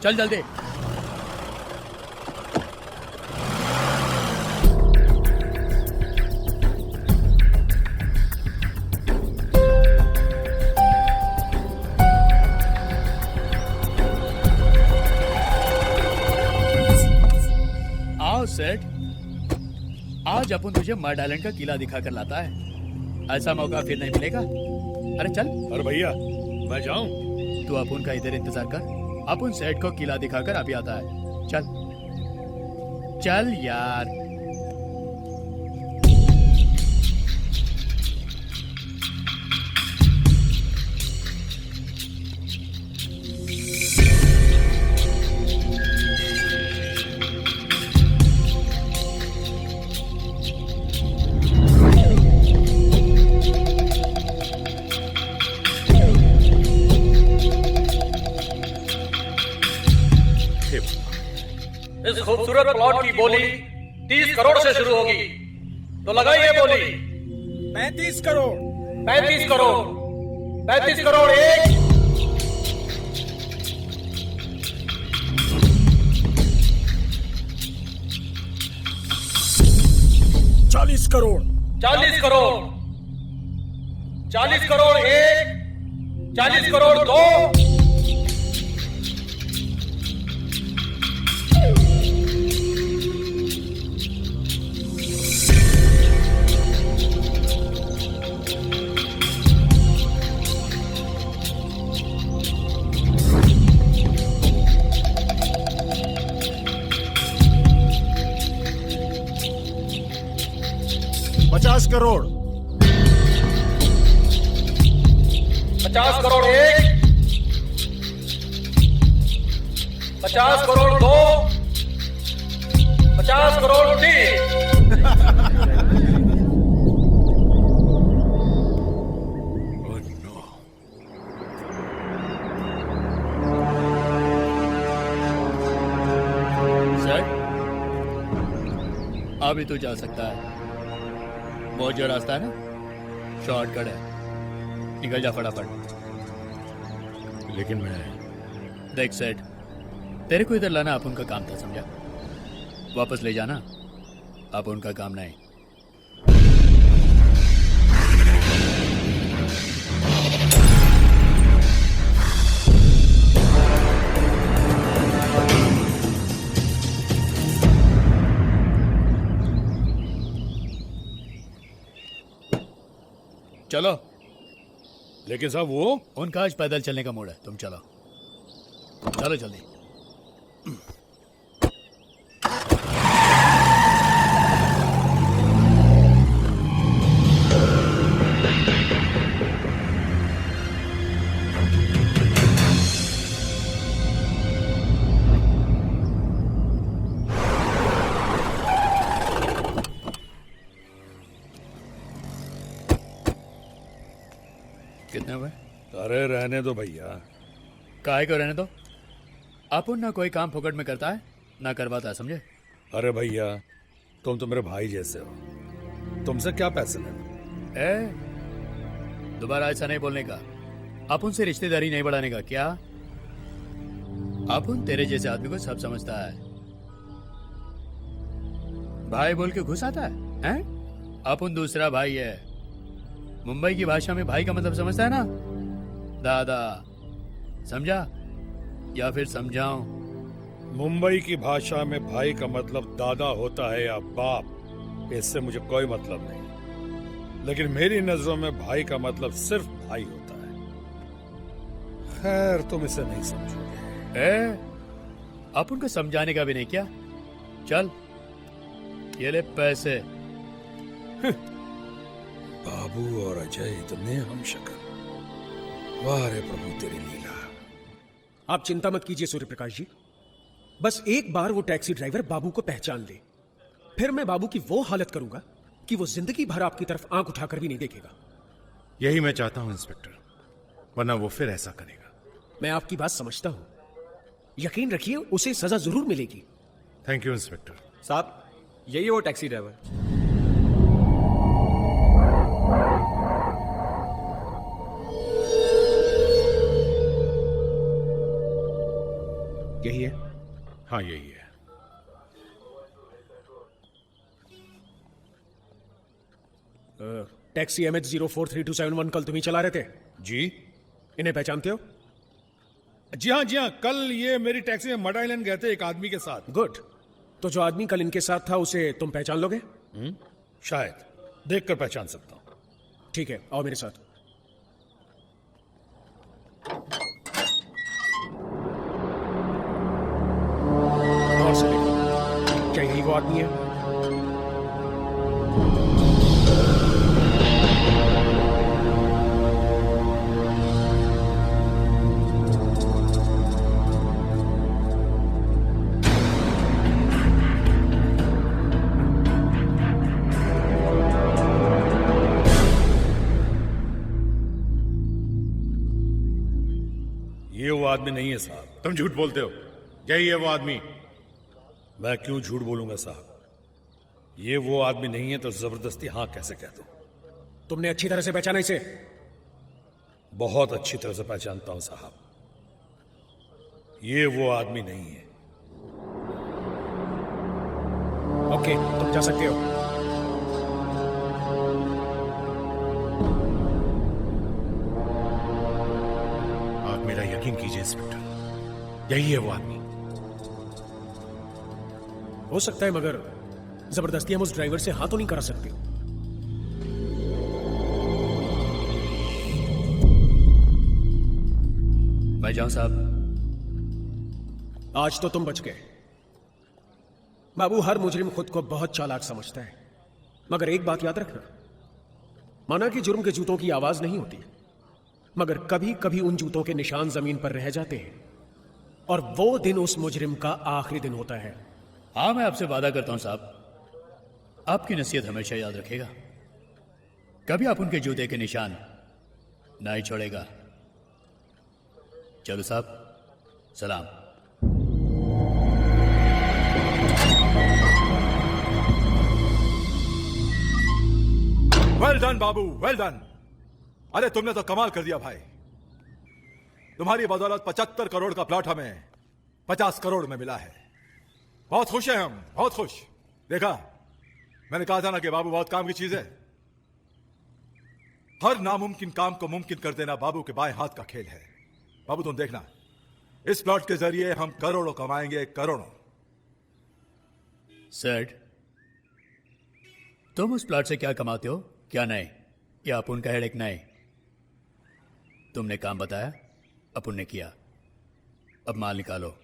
चल जल्दी। सेठ, आज अपन तुझे मड आइलैंड का किला दिखा कर लाता है। ऐसा मौका फिर नहीं मिलेगा। अरे चल। अरे भैया मैं जाऊं? तू अपन का इधर इंतजार कर, अपन सेठ को किला दिखाकर अभी आता है। चल चल यार। इस खूबसूरत प्लॉट की बोली 30 करोड़ से शुरू होगी, तो लगाइए बोली। 35 करोड़ 35 करोड़ 35 करोड़ एक। 40 करोड़ 40 करोड़ 40 करोड़ एक। 40 करोड़ दो। 50 करोड़ 50 करोड़ एक। 50 करोड़ दो। 50 करोड़ तीन। सर, अभी तो जा सकता है। वो जो रास्ता है ना, शॉर्टकट है, निकल जा फटाफट। लेकिन मैं देख सेठ, तेरे को इधर लाना अपन का काम था, समझा? वापस ले जाना अपन का काम नहीं। चलो। लेकिन साहब वो उनका आज पैदल चलने का मूड है, तुम चलो चलो जल्दी। कितने हुए? अरे रहने दो भैया। काहे को रहने दो? अपन ना कोई काम फोकट में करता है ना करवाता है, समझे? अरे भैया तुम तो मेरे भाई जैसे हो, तुमसे क्या पैसे लेना। ए, दोबारा ऐसा नहीं बोलने का। अपन से रिश्तेदारी नहीं बढ़ाने का। क्या अपन तेरे जैसे आदमी को सब समझता है? भाई बोल के घुस आता है? अपन दूसरा भाई है। मुंबई की भाषा में भाई का मतलब समझता है ना? दादा। समझा या फिर समझाऊं? मुंबई की भाषा में भाई का मतलब दादा होता है या बाप, इससे मुझे कोई मतलब नहीं। लेकिन मेरी नजरों में भाई का मतलब सिर्फ भाई होता है। खैर तुम इसे नहीं समझोगे। अपन को समझाने का भी नहीं क्या? चल ये ले पैसे। बाबू और अजय इतने हम शक्ल। वाह रे प्रभु तेरी लीला। आप चिंता मत कीजिए सूर्य प्रकाश जी, बस एक बार वो टैक्सी ड्राइवर बाबू को पहचान ले, फिर मैं बाबू की वो हालत करूंगा कि वो जिंदगी भर आपकी तरफ आंख उठाकर भी नहीं देखेगा। यही मैं चाहता हूं इंस्पेक्टर, वरना वो फिर ऐसा करेगा। मैं आपकी बात समझता हूं, यकीन रखिए उसे सजा जरूर मिलेगी। थैंक यू इंस्पेक्टर साहब। यही वो टैक्सी ड्राइवर। यही है? हाँ यही है। टैक्सी MH043271 कल तुम ही चला रहे थे? जी। इन्हें पहचानते हो? जी हाँ, कल ये मेरी टैक्सी में मड आइलैंड गए थे एक आदमी के साथ। गुड। तो जो आदमी कल इनके साथ था उसे तुम पहचान लोगे? शायद देखकर पहचान सकता हूं। ठीक है, आओ मेरे साथ। और से देखो, क्या यही वो आदमी है? ये वो आदमी नहीं है साहब। तुम झूठ बोलते हो। यही है वो आदमी। मैं क्यों झूठ बोलूंगा साहब? ये वो आदमी नहीं है तो जबरदस्ती हाँ कैसे कह दूं? तुमने अच्छी तरह से पहचाना इसे? बहुत अच्छी तरह से पहचानता हूं साहब। ये वो आदमी नहीं है। ओके, तुम जा सकते हो। आप मेरा यकीन कीजिए इंस्पेक्टर, यही है वो आदमी। हो सकता है, मगर जबरदस्ती हम उस ड्राइवर से हाथ तो नहीं करा सकते। भाईजान साहब, आज तो तुम बच गए। बाबू, हर मुजरिम खुद को बहुत चालाक समझता है, मगर एक बात याद रखना, माना कि जुर्म के जूतों की आवाज नहीं होती, मगर कभी कभी उन जूतों के निशान जमीन पर रह जाते हैं, और वो दिन उस मुजरिम का आखिरी दिन होता है। हाँ, मैं आपसे वादा करता हूं साहब, आपकी नसीहत हमेशा याद रखेगा। कभी आप उनके जूते के निशान नहीं छोड़ेगा। चलो साहब, सलाम। वेल डन बाबू, वेल डन। अरे तुमने तो कमाल कर दिया भाई। तुम्हारी बदौलत 75 करोड़ का प्लॉट हमें 50 करोड़ में मिला है। बहुत खुश हैं हम, बहुत खुश। देखा, मैंने कहा था ना कि बाबू बहुत काम की चीज है। हर नामुमकिन काम को मुमकिन कर देना बाबू के बाएं हाथ का खेल है। बाबू तुम देखना, इस प्लॉट के जरिए हम करोड़ों कमाएंगे, करोड़ों। सर, तुम उस प्लॉट से क्या कमाते हो? क्या नहीं? या अपुन का हेडेक नहीं? तुमने काम बताया, अपुन ने किया। अब माल निकालो।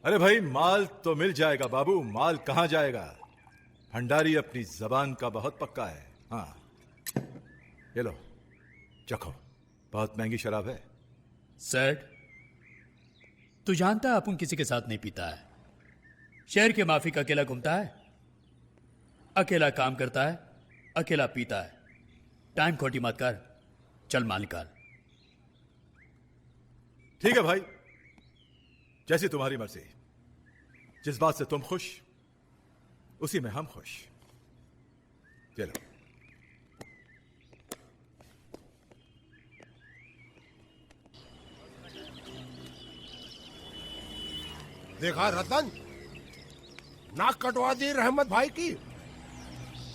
अरे भाई, माल तो मिल जाएगा बाबू, माल कहां जाएगा? भंडारी अपनी जबान का बहुत पक्का है। हाँ, ये लो, चखो, बहुत महंगी शराब है। सर, तू जानता है अपुन किसी के साथ नहीं पीता है। शहर के माफिक अकेला घूमता है, अकेला काम करता है, अकेला पीता है। टाइम खोटी मत कर, चल माल निकाल। ठीक है भाई, जैसी तुम्हारी मर्जी। जिस बात से तुम खुश, उसी में हम खुश। चलो। देखा रतन, नाक कटवा दी रहमत भाई की।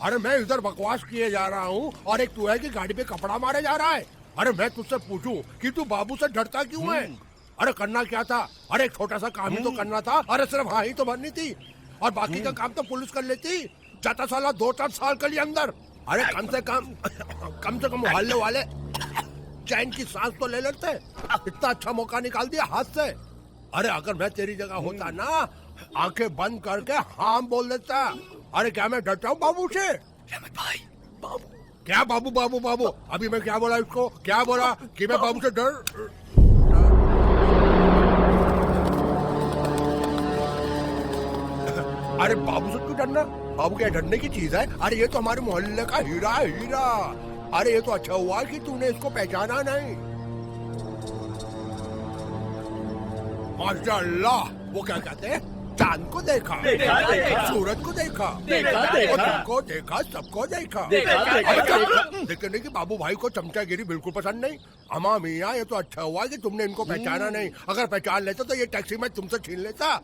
अरे मैं इधर बकवास किए जा रहा हूँ और एक तू है कि गाड़ी पे कपड़ा मारे जा रहा है। अरे मैं तुझसे पूछूं कि तू बाबू से डरता क्यों है? अरे करना क्या था? अरे एक छोटा सा काम ही तो करना था। अरे सिर्फ हाँ ही तो भरनी थी, और बाकी का काम तो पुलिस कर लेती। जाता साला 2-4 साल के लिए अंदर। अरे कम से कम मोहल्ले वाले चैन की सांस तो ले लेते। इतना अच्छा मौका निकाल दिया हाथ से। अरे अगर मैं तेरी जगह होता ना, आंखें बंद करके हाँ बोल देता। अरे क्या मैं डरता हूँ बाबू से? भाई, बाबू क्या बाबू बाबू बाबू? अभी मैं क्या बोला इसको? क्या बोला कि मैं बाबू से डर? अरे बाबू से क्यों डरना? बाबू क्या डरने की चीज है? अरे ये तो हमारे मोहल्ले का हीरा है, हीरा। अरे ये तो अच्छा हुआ कि तूने इसको पहचाना नहीं। माशाअल्लाह, वो क्या कहते हैं, चांद को देखा, सूरज को देखा, सबको देखा, सबको देखा। देखने की बाबू भाई को चमचागिरी बिल्कुल पसंद नहीं। अमा मियाँ, ये तो अच्छा हुआ कि तुमने इनको पहचाना नहीं। अगर पहचान लेते तो ये टैक्सी में तुमसे छीन लेता।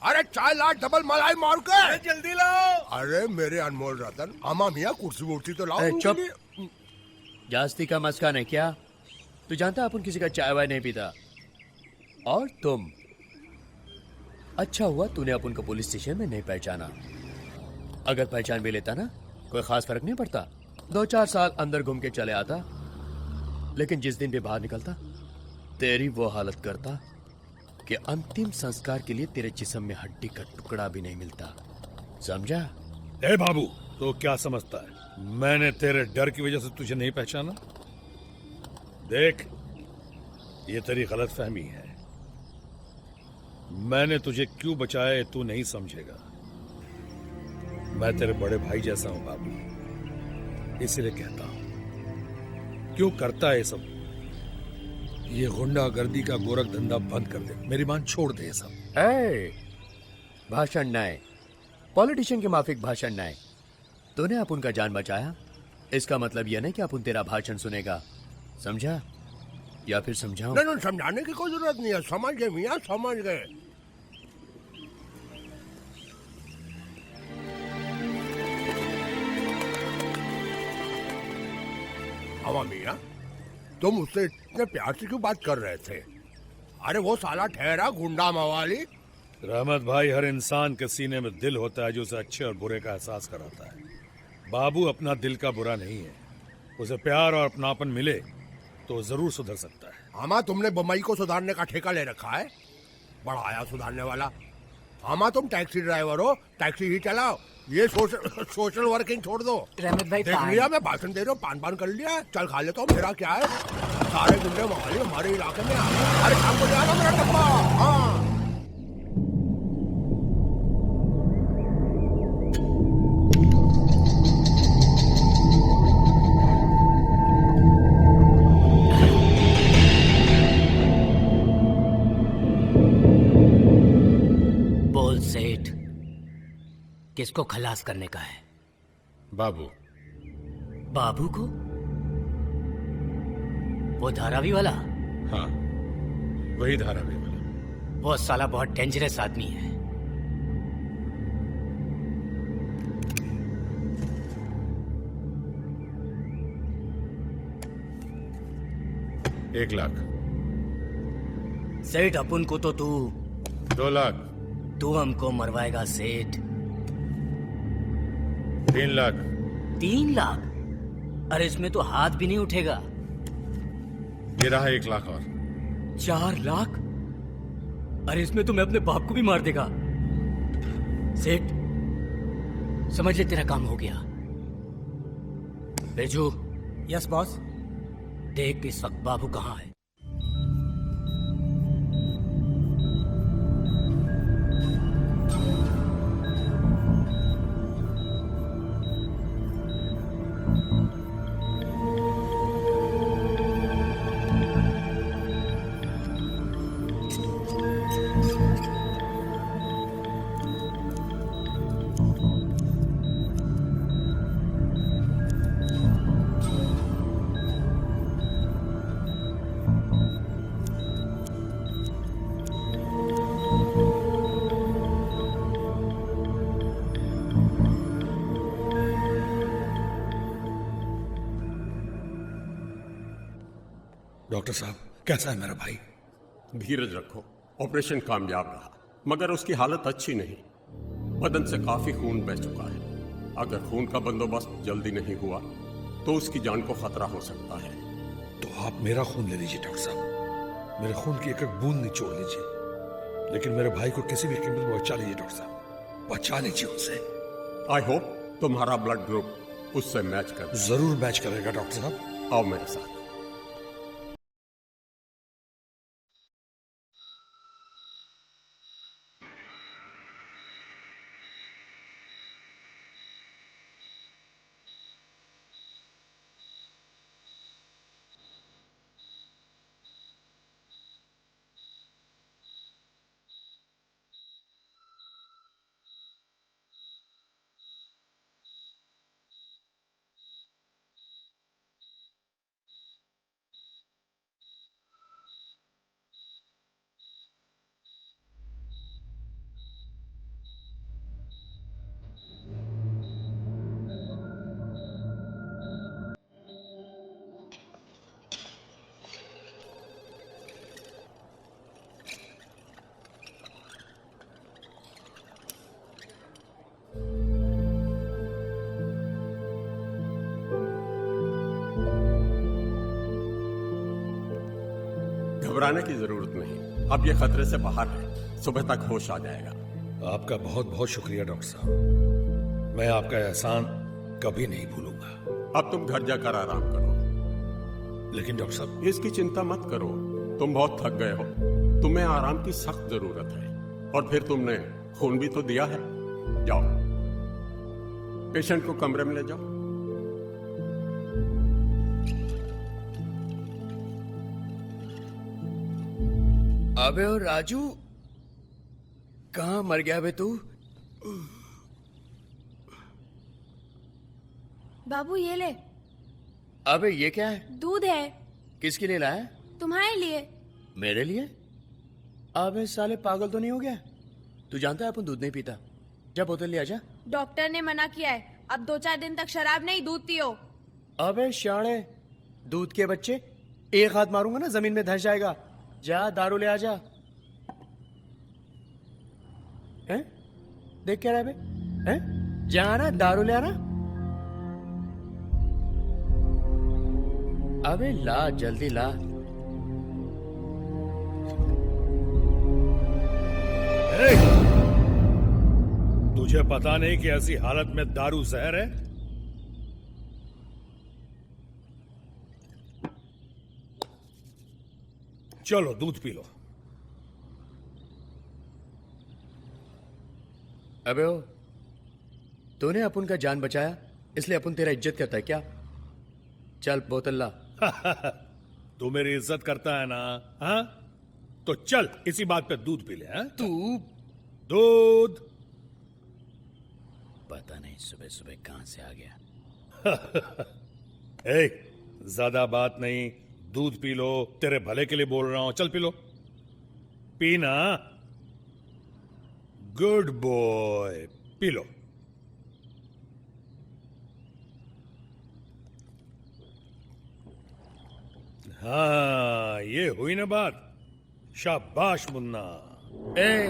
अरे 4 लाख डबल मलाई मार के जल्दी लाओ। अरे मेरे अनमोल रतन, अमा मियाँ कुर्सी वुर्सी तो लाओ। चुप, जास्ती का मस्का नहीं क्या? तू जानता अपन किसी का चाय वाय नहीं पीता। और अच्छा हुआ तूने अपन को पुलिस स्टेशन में नहीं पहचाना। अगर पहचान भी लेता ना, कोई खास फर्क नहीं पड़ता। 2-4 साल अंदर घूम के चले आता, लेकिन जिस दिन भी बाहर निकलता तेरी वो हालत करता कि अंतिम संस्कार के लिए तेरे जिस्म में हड्डी का टुकड़ा भी नहीं मिलता। समझा? ए बाबू, तो क्या समझता है मैंने तेरे डर की वजह से तुझे नहीं पहचाना? देख, ये तेरी गलत फहमी है। मैंने तुझे क्यों बचाया ये तू नहीं समझेगा। मैं तेरे बड़े भाई जैसा हूं बाबू, इसलिए कहता हूं। क्यों करता है ये सब? ये गुंडागर्दी का गोरख धंधा बंद कर दे, मेरी बात छोड़ दे ये सब। भाषण नहीं, पॉलिटिशियन के माफिक भाषण नहीं। तूने अपन का जान बचाया, इसका मतलब यह नहीं कि अपन तेरा भाषण सुनेगा। समझा या फिर समझाऊं? नहीं, समझाने की कोई जरूरत नहीं है, समझ गए मियां, समझ गए। हवा मियां, तुम उससे इतने प्यार से क्यों बात कर रहे थे? अरे वो साला ठहरा गुंडा मवाली। रहमत भाई, हर इंसान के सीने में दिल होता है जो उसे अच्छे और बुरे का एहसास कराता है। बाबू अपना दिल का बुरा नहीं है, उसे प्यार और अपनापन मिले तो जरूर सुधर सकता है। आमा, तुमने बम्बई को सुधारने का ठेका ले रखा है, बड़ा आया सुधारने वाला। आमा, तुम टैक्सी ड्राइवर हो, टैक्सी ही चलाओ, ये सोशल वर्किंग छोड़ दो। रहमत भाई, देख लिया मैं भाषण दे रहा हूँ, पान कर लिया, चल खा लेता हूँ। मेरा क्या है, सारे गुंडे मवाली हमारे इलाके में आ गए। अरे शाम को जाना मेरा डब्बा। हाँ, सेठ, किसको खलास करने का है? बाबू। बाबू को? वो धारावी वाला? हाँ, वही धारावी वाला। वो साला बहुत डेंजरस आदमी है। $1 लाख। सेठ, अपन को तो तू 2 लाख। तू हमको मरवाएगा सेठ। 3 लाख। 3 लाख? अरे इसमें तो हाथ भी नहीं उठेगा। ये रहा 1 लाख और। 4 लाख? अरे इसमें तो मैं अपने बाप को भी मार देगा। सेठ, समझ ले तेरा काम हो गया। बेजू। Yes boss. देख इस वक्त बाबू कहाँ है। डॉक्टर साहब, कैसा है मेरा भाई? धीरज रखो, ऑपरेशन कामयाब रहा, मगर उसकी हालत अच्छी नहीं। बदन से काफी खून बह चुका है। अगर खून का बंदोबस्त जल्दी नहीं हुआ तो उसकी जान को खतरा हो सकता है। तो आप मेरा खून ले लीजिए डॉक्टर साहब, मेरे खून की एक एक बूंद निचोड़ लीजिए, लेकिन मेरे भाई को किसी भी कीमत में बचा लीजिए डॉक्टर साहब, बचा लीजिए उसे। आई होप तुम्हारा ब्लड ग्रुप उससे मैच कर। जरूर मैच करेगा डॉक्टर साहब। आओ मेरे साथ। घबराने की जरूरत नहीं, अब ये खतरे से बाहर है, सुबह तक होश आ जाएगा। आपका बहुत बहुत शुक्रिया डॉक्टर साहब, मैं आपका एहसान कभी नहीं भूलूंगा। अब तुम घर जाकर आराम करो। लेकिन डॉक्टर साहब, इसकी चिंता मत करो, तुम बहुत थक गए हो, तुम्हें आराम की सख्त जरूरत है। और फिर तुमने खून भी तो दिया है। जाओ, पेशेंट को कमरे में ले जाओ। अबे ओ राजू, कहाँ मर गया बे तू? बाबू ये ले। अबे ये क्या है? दूध है। किसके लिए लाया? तुम्हारे लिए। मेरे लिए? अबे साले पागल तो नहीं हो गया? तू जानता है अपन दूध नहीं पीता। जा बोतल ले आजा। डॉक्टर ने मना किया है, अब 2-4 दिन तक शराब नहीं, दूध पियो। अबे शाणे, दूध के बच्चे, एक हाथ मारूंगा ना जमीन में धंस जाएगा। जा दारू ले आजा। हैं? देख क्या रहा है बे? हैं? जा ना दारू ले आना। अबे ला, जल्दी ला। तुझे पता नहीं कि ऐसी हालत में दारू जहर है? चलो दूध पी लो। अबे ओ, तूने अपन का जान बचाया इसलिए अपन तेरा इज्जत करता है क्या? चल बोतल ला। तू मेरी इज्जत करता है ना? हाँ, तो चल इसी बात पे दूध पी ले। हाँ? तू दूध पता नहीं सुबह सुबह कहां से आ गया। ए, ज्यादा बात नहीं, दूध पी लो, तेरे भले के लिए बोल रहा हूं। चल पी लो, पीना। Good boy, P low. हाँ, ये हुई ना बात। शाबाश मुन्ना। ए,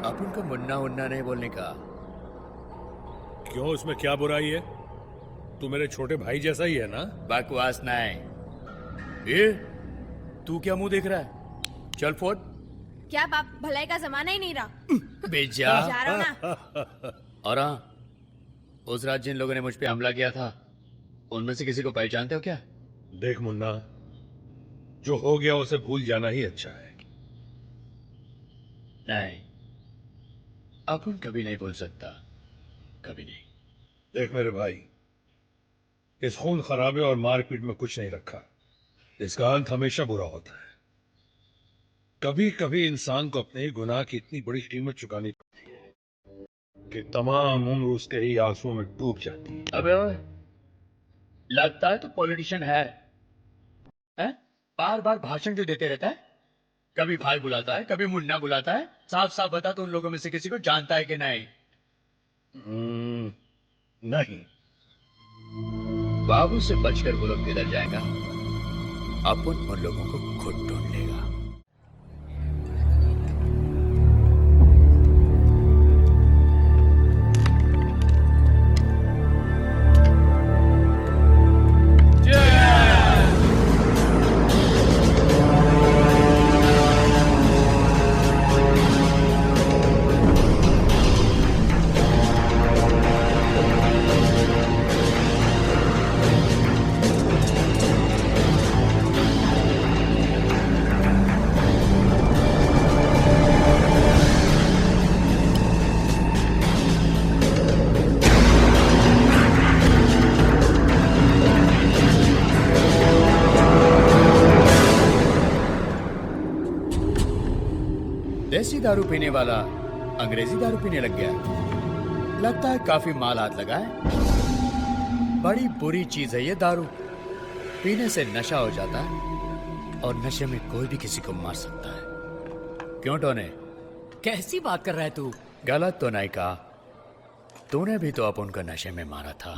अपन को मुन्ना उन्ना नहीं बोलने का। क्यों, इसमें क्या बुराई है? तू मेरे छोटे भाई जैसा ही है ना? बकवास नहीं। ये तू क्या मुंह देख रहा है? चल फोड़। क्या बाप, भलाई का जमाना ही नहीं रहा। बेजा। जा रहा ना। और हाँ, उस रात जिन लोगों ने मुझ पे हमला किया था, उनमें से किसी को पहचानते हो क्या? देख मुन्ना, जो हो गया उसे भूल जाना ही अच्छा है। नहीं, अपन कभी नहीं भूल सकता, कभी नहीं। देख मेरे भाई, इस खून खराबे और मारपीट में कुछ नहीं रखा। इसका अंत हमेशा बुरा होता है। कभी कभी इंसान को अपने गुनाह की इतनी बड़ी कीमत चुकानी पड़ती है कि तमाम उम्र उसके ही आंसुओं में डूब जाती है। अबे ओए, लगता है तो पॉलिटिशियन है? बार बार भाषण क्यों देते रहता है? कभी भाई बुलाता है, कभी मुन्ना बुलाता है। साफ साफ बता, तो उन लोगों में से किसी को जानता है कि नहीं? नहीं। बाबू से बचकर वो लोग किधर जाएगा? अपन उन लोगों को खुद ढूंढ लेगा। देसी दारू पीने वाला अंग्रेजी दारू पीने लग गया। लगता है काफी माल हाथ लगा है। बड़ी बुरी चीज है ये दारू। पीने से नशा हो जाता है और नशे में कोई भी किसी को मार सकता है। क्यों टोने? कैसी बात कर रहा है तू? गलत तो नहीं कहा। तूने भी तो अपन को नशे में मारा था।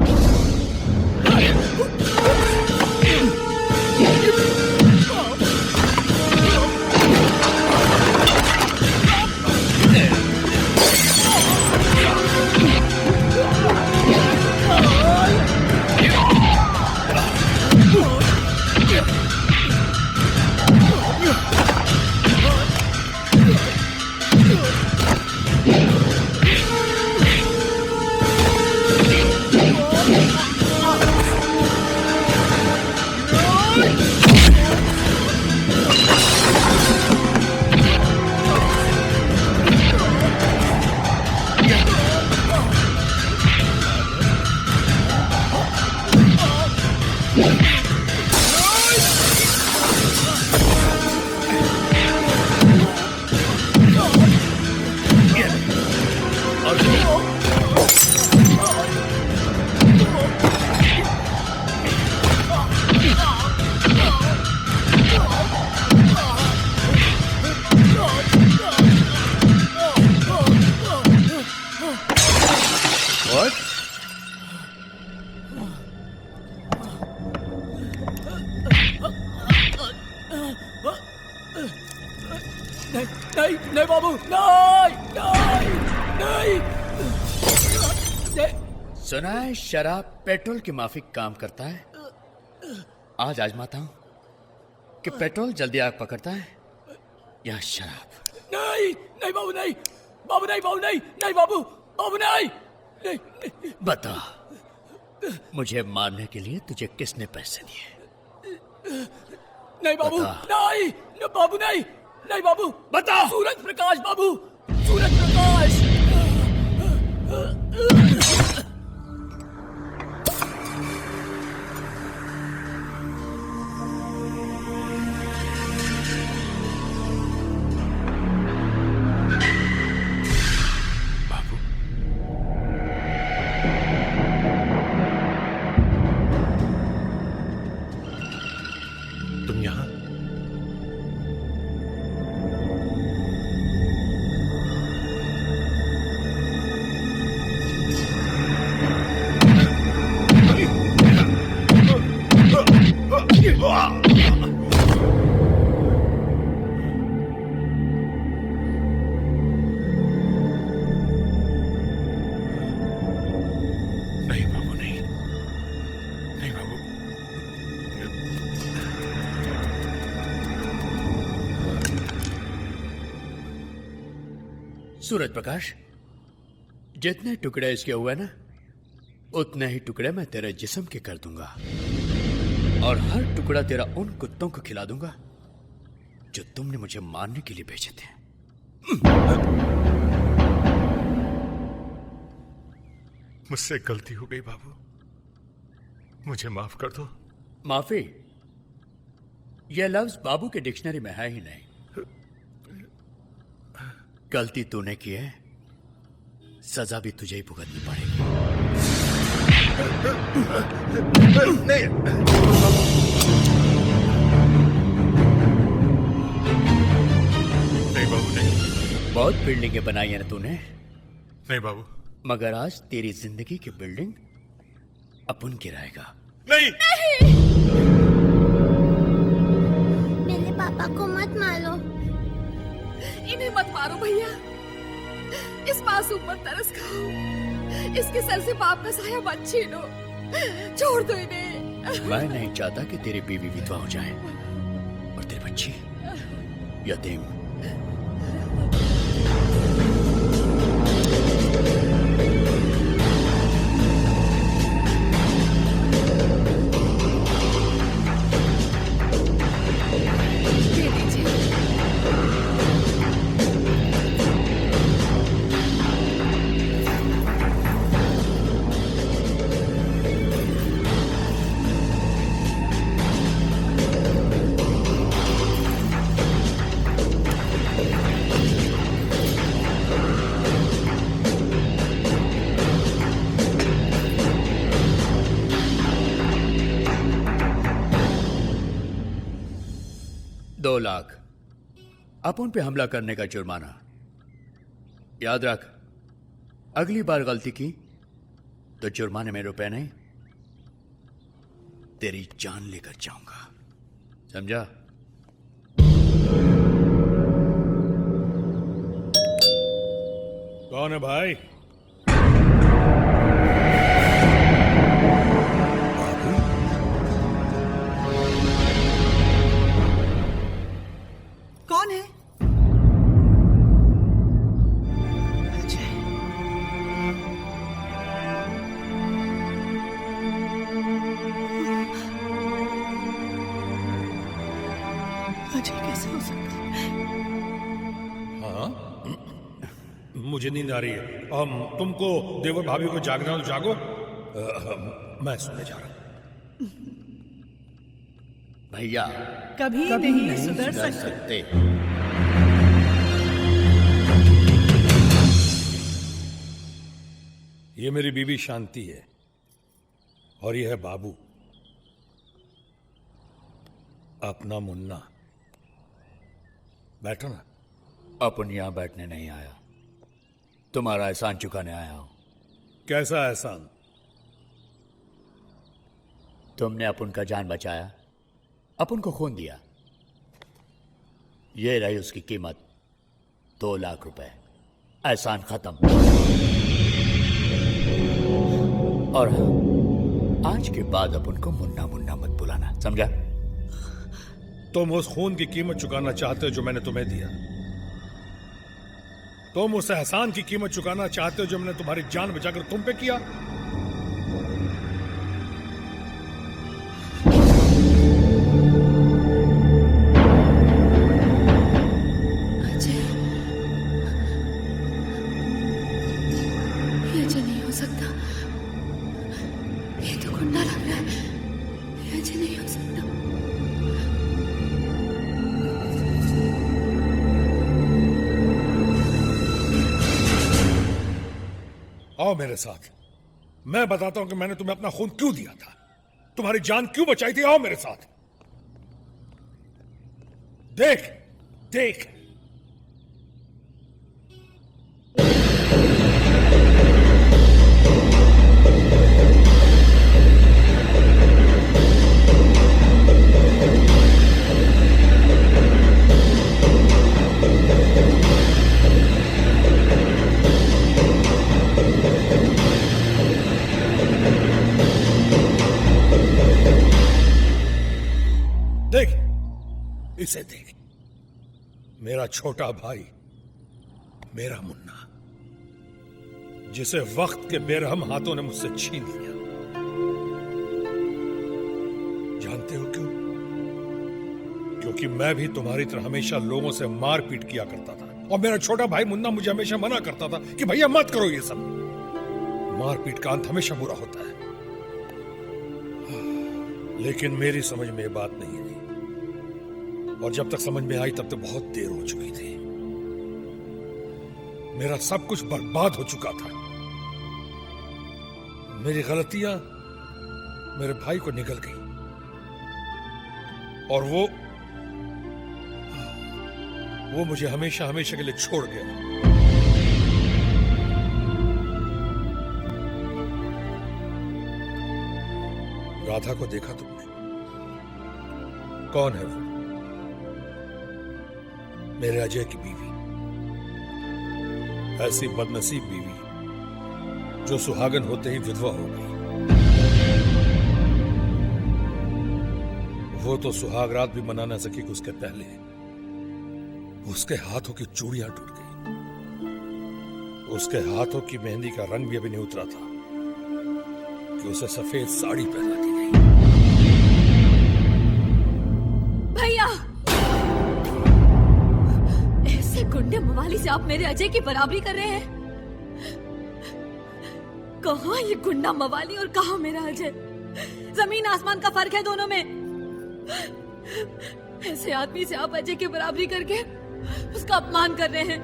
नहीं नहीं बाबू, नहीं नहीं नहीं। सुना है शराब पेट्रोल के माफिक काम करता है। आज आजमाता हूं कि पेट्रोल जल्दी आग पकड़ता है या शराब। नहीं नहीं बाबू, नहीं बाबू, नहीं बाबू, नहीं नहीं बाबू, बाबू नहीं, नहीं, नहीं। बता, मुझे मारने के लिए तुझे किसने पैसे दिए? नहीं बाबू, बता। नहीं नहीं बाबू, नहीं नहीं बाबू, बता। सूरज प्रकाश बाबू, सूरज प्रकाश। तुम यहां? नहीं बाबू, नहीं नहीं बाबू। सूरज प्रकाश, जितने टुकड़े इसके हुए ना, उतने ही टुकड़े मैं तेरे जिस्म के कर दूंगा, और हर टुकड़ा तेरा उन कुत्तों को खिला दूंगा जो तुमने मुझे मारने के लिए भेजे थे। मुझसे गलती हो गई बाबू, मुझे माफ कर दो। माफी? यह लफ्ज बाबू के डिक्शनरी में है ही नहीं। गलती तूने की है, सजा भी तुझे ही भुगतनी पड़ेगी। नहीं बाबू, नहीं। बहुत बिल्डिंगें बनाई है ना तूने, नहीं बाबू। मगर आज तेरी जिंदगी की बिल्डिंग अपन गिराएगा। नहीं, मेरे पापा को मत मारो। इन्हें मत मारो भैया, इस मासूम पर तरस खाओ, इसके सर से पाप का साया मत छीनो, छोड़ दो इन्हें। मैं नहीं चाहता कि तेरी बीवी विधवा हो जाए और तेरी बच्ची यतीम। $2 लाख अपन पे हमला करने का जुर्माना। याद रख, अगली बार गलती की तो जुर्माने में रुपए नहीं, तेरी जान लेकर जाऊंगा, समझा? कौन है भाई? कौन है? अजय। अजय कैसे हो सकता है? हाँ, मुझे नींद आ रही है। तुमको देवर भाभी को जागना तो जागो, मैं सोने जा रहा हूं। भैया कभी नहीं सुधर सकते। ये मेरी बीवी शांति है और ये है बाबू, अपना मुन्ना। बैठो ना। अपन यहां बैठने नहीं आया, तुम्हारा एहसान चुकाने आया हूं। कैसा एहसान? तुमने अपन का जान बचाया, अपन को खून दिया। ये रही उसकी कीमत, 2 लाख रुपए। एहसान खत्म। और हाँ, आज के बाद अपन को मुन्ना मुन्ना मत बुलाना, समझा? तुम उस खून की कीमत चुकाना चाहते हो जो मैंने तुम्हें दिया। तुम उस एहसान की कीमत चुकाना चाहते हो जो मैंने तुम्हारी जान बचाकर तुम पे किया। ये नहीं हो सकता, ये तो गुंडा लग रहा है। ये नहीं हो सकता। आओ मेरे साथ, मैं बताता हूं कि मैंने तुम्हें अपना खून क्यों दिया था, तुम्हारी जान क्यों बचाई थी। आओ मेरे साथ। देख देख, देख इसे देख, मेरा छोटा भाई, मेरा मुन्ना, जिसे वक्त के बेरहम हाथों ने मुझसे छीन लिया। जानते हो क्यों? क्योंकि मैं भी तुम्हारी तरह हमेशा लोगों से मारपीट किया करता था, और मेरा छोटा भाई मुन्ना मुझे हमेशा मना करता था कि भैया मत करो ये सब, मारपीट का अंत हमेशा बुरा होता है। लेकिन मेरी समझ में ये बात नहीं आई, और जब तक समझ में आई तब तक बहुत देर हो चुकी थी। मेरा सब कुछ बर्बाद हो चुका था। मेरी गलतियां मेरे भाई को निकल गई, और वो मुझे हमेशा हमेशा के लिए छोड़ गया। राधा को देखा तुमने? कौन है वो? मेरे अजय की बीवी। ऐसी बदनसीब बीवी जो सुहागन होते ही विधवा हो गई। वो तो सुहाग रात भी मना ना सकी कि उसके पहले उसके हाथों की चूड़ियां टूट गई। उसके हाथों की मेहंदी का रंग भी अभी नहीं उतरा था कि उसे सफेद साड़ी पहना दी गई। भैया, ऐसे गुंडे मवाली से आप मेरे अजय की बराबरी कर रहे हैं? कहाँ ये गुंडा मवाली और कहाँ मेरा अजय? जमीन आसमान का फर्क है दोनों में। ऐसे आदमी से आप अजय की बराबरी करके उसका अपमान कर रहे हैं,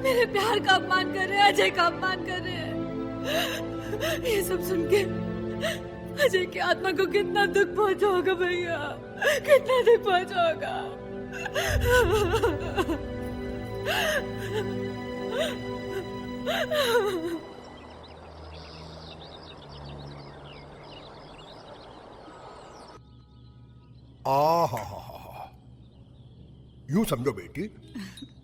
मेरे प्यार का अपमान कर रहे हैं, अजय का अपमान कर रहे हैं। ये सब सुन के अजय की आत्मा को कितना दुख पहुंचा होगा भैया, कितना दुख पहुंचा होगा। यूं समझो बेटी,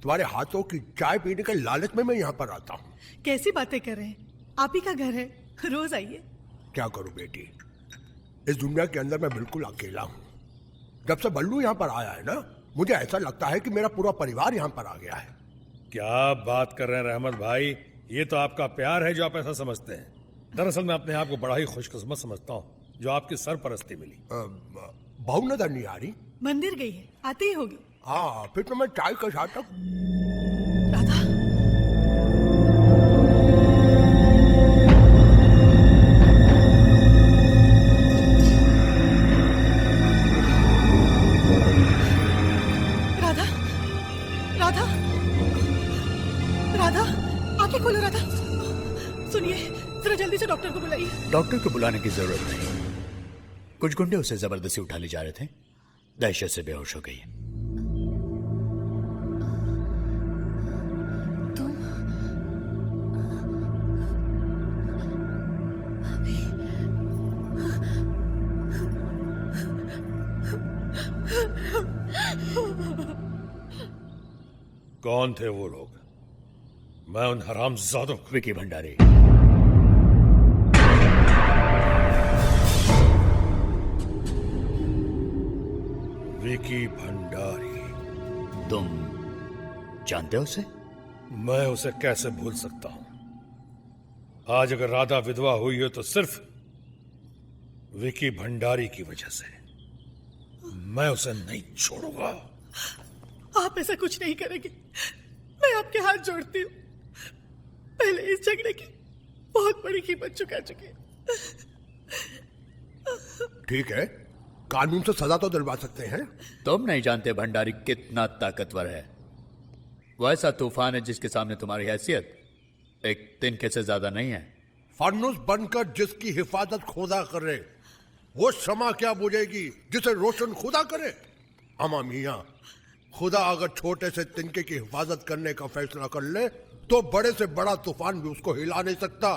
तुम्हारे हाथों की चाय पीने के लालच में मैं यहाँ पर आता हूँ। कैसी बातें कर रहे हैं? आप ही का घर है, रोज आइए। क्या करूं बेटी, इस दुनिया के अंदर मैं बिल्कुल अकेला हूँ। जब से बल्लू यहाँ पर आया है ना, मुझे ऐसा लगता है कि मेरा पूरा परिवार यहाँ पर आ गया है। क्या बात कर रहे हैं रहमत भाई, ये तो आपका प्यार है जो आप ऐसा समझते हैं। दरअसल मैं अपने आप को बड़ा ही खुशकिस्मत समझता हूँ जो आपकी सरपरस्ती मिली। बहू नजर नहीं आ रही? मंदिर गई है, आती ही होगी। हाँ, फिर तो मैं चाय के साथ राधा, जरा जल्दी से डॉक्टर को बुलाइए। डॉक्टर को बुलाने की जरूरत नहीं। कुछ गुंडे उसे जबरदस्ती उठा ले जा रहे थे, दहशत से बेहोश हो गई। कौन थे वो लोग? मैं उन हरामजादों को। विकी भंडारी। विकी भंडारी। तुम जानते हो उसे? मैं उसे कैसे भूल सकता हूं? आज अगर राधा विधवा हुई हो तो सिर्फ विकी भंडारी की वजह से। मैं उसे नहीं छोड़ूंगा। आप ऐसा कुछ नहीं करेंगे, मैं आपके हाथ जोड़ती हूँ। पहले इस झगड़े की बहुत बड़ी कीमत चुका चुके। ठीक है, कानून से सजा तो दिलवा सकते हैं। तुम नहीं जानते भंडारी कितना ताकतवर है। वो ऐसा तूफान है जिसके सामने तुम्हारी हैसियत एक तिनके से ज्यादा नहीं है। फानुस बनकर जिसकी हिफाजत खुदा करे, वो शमा क्या बुझेगी जिसे रोशन खुदा करे। अमा मियां, खुदा अगर छोटे से तिनके की हिफाजत करने का फैसला कर ले तो बड़े से बड़ा तूफान भी उसको हिला नहीं सकता।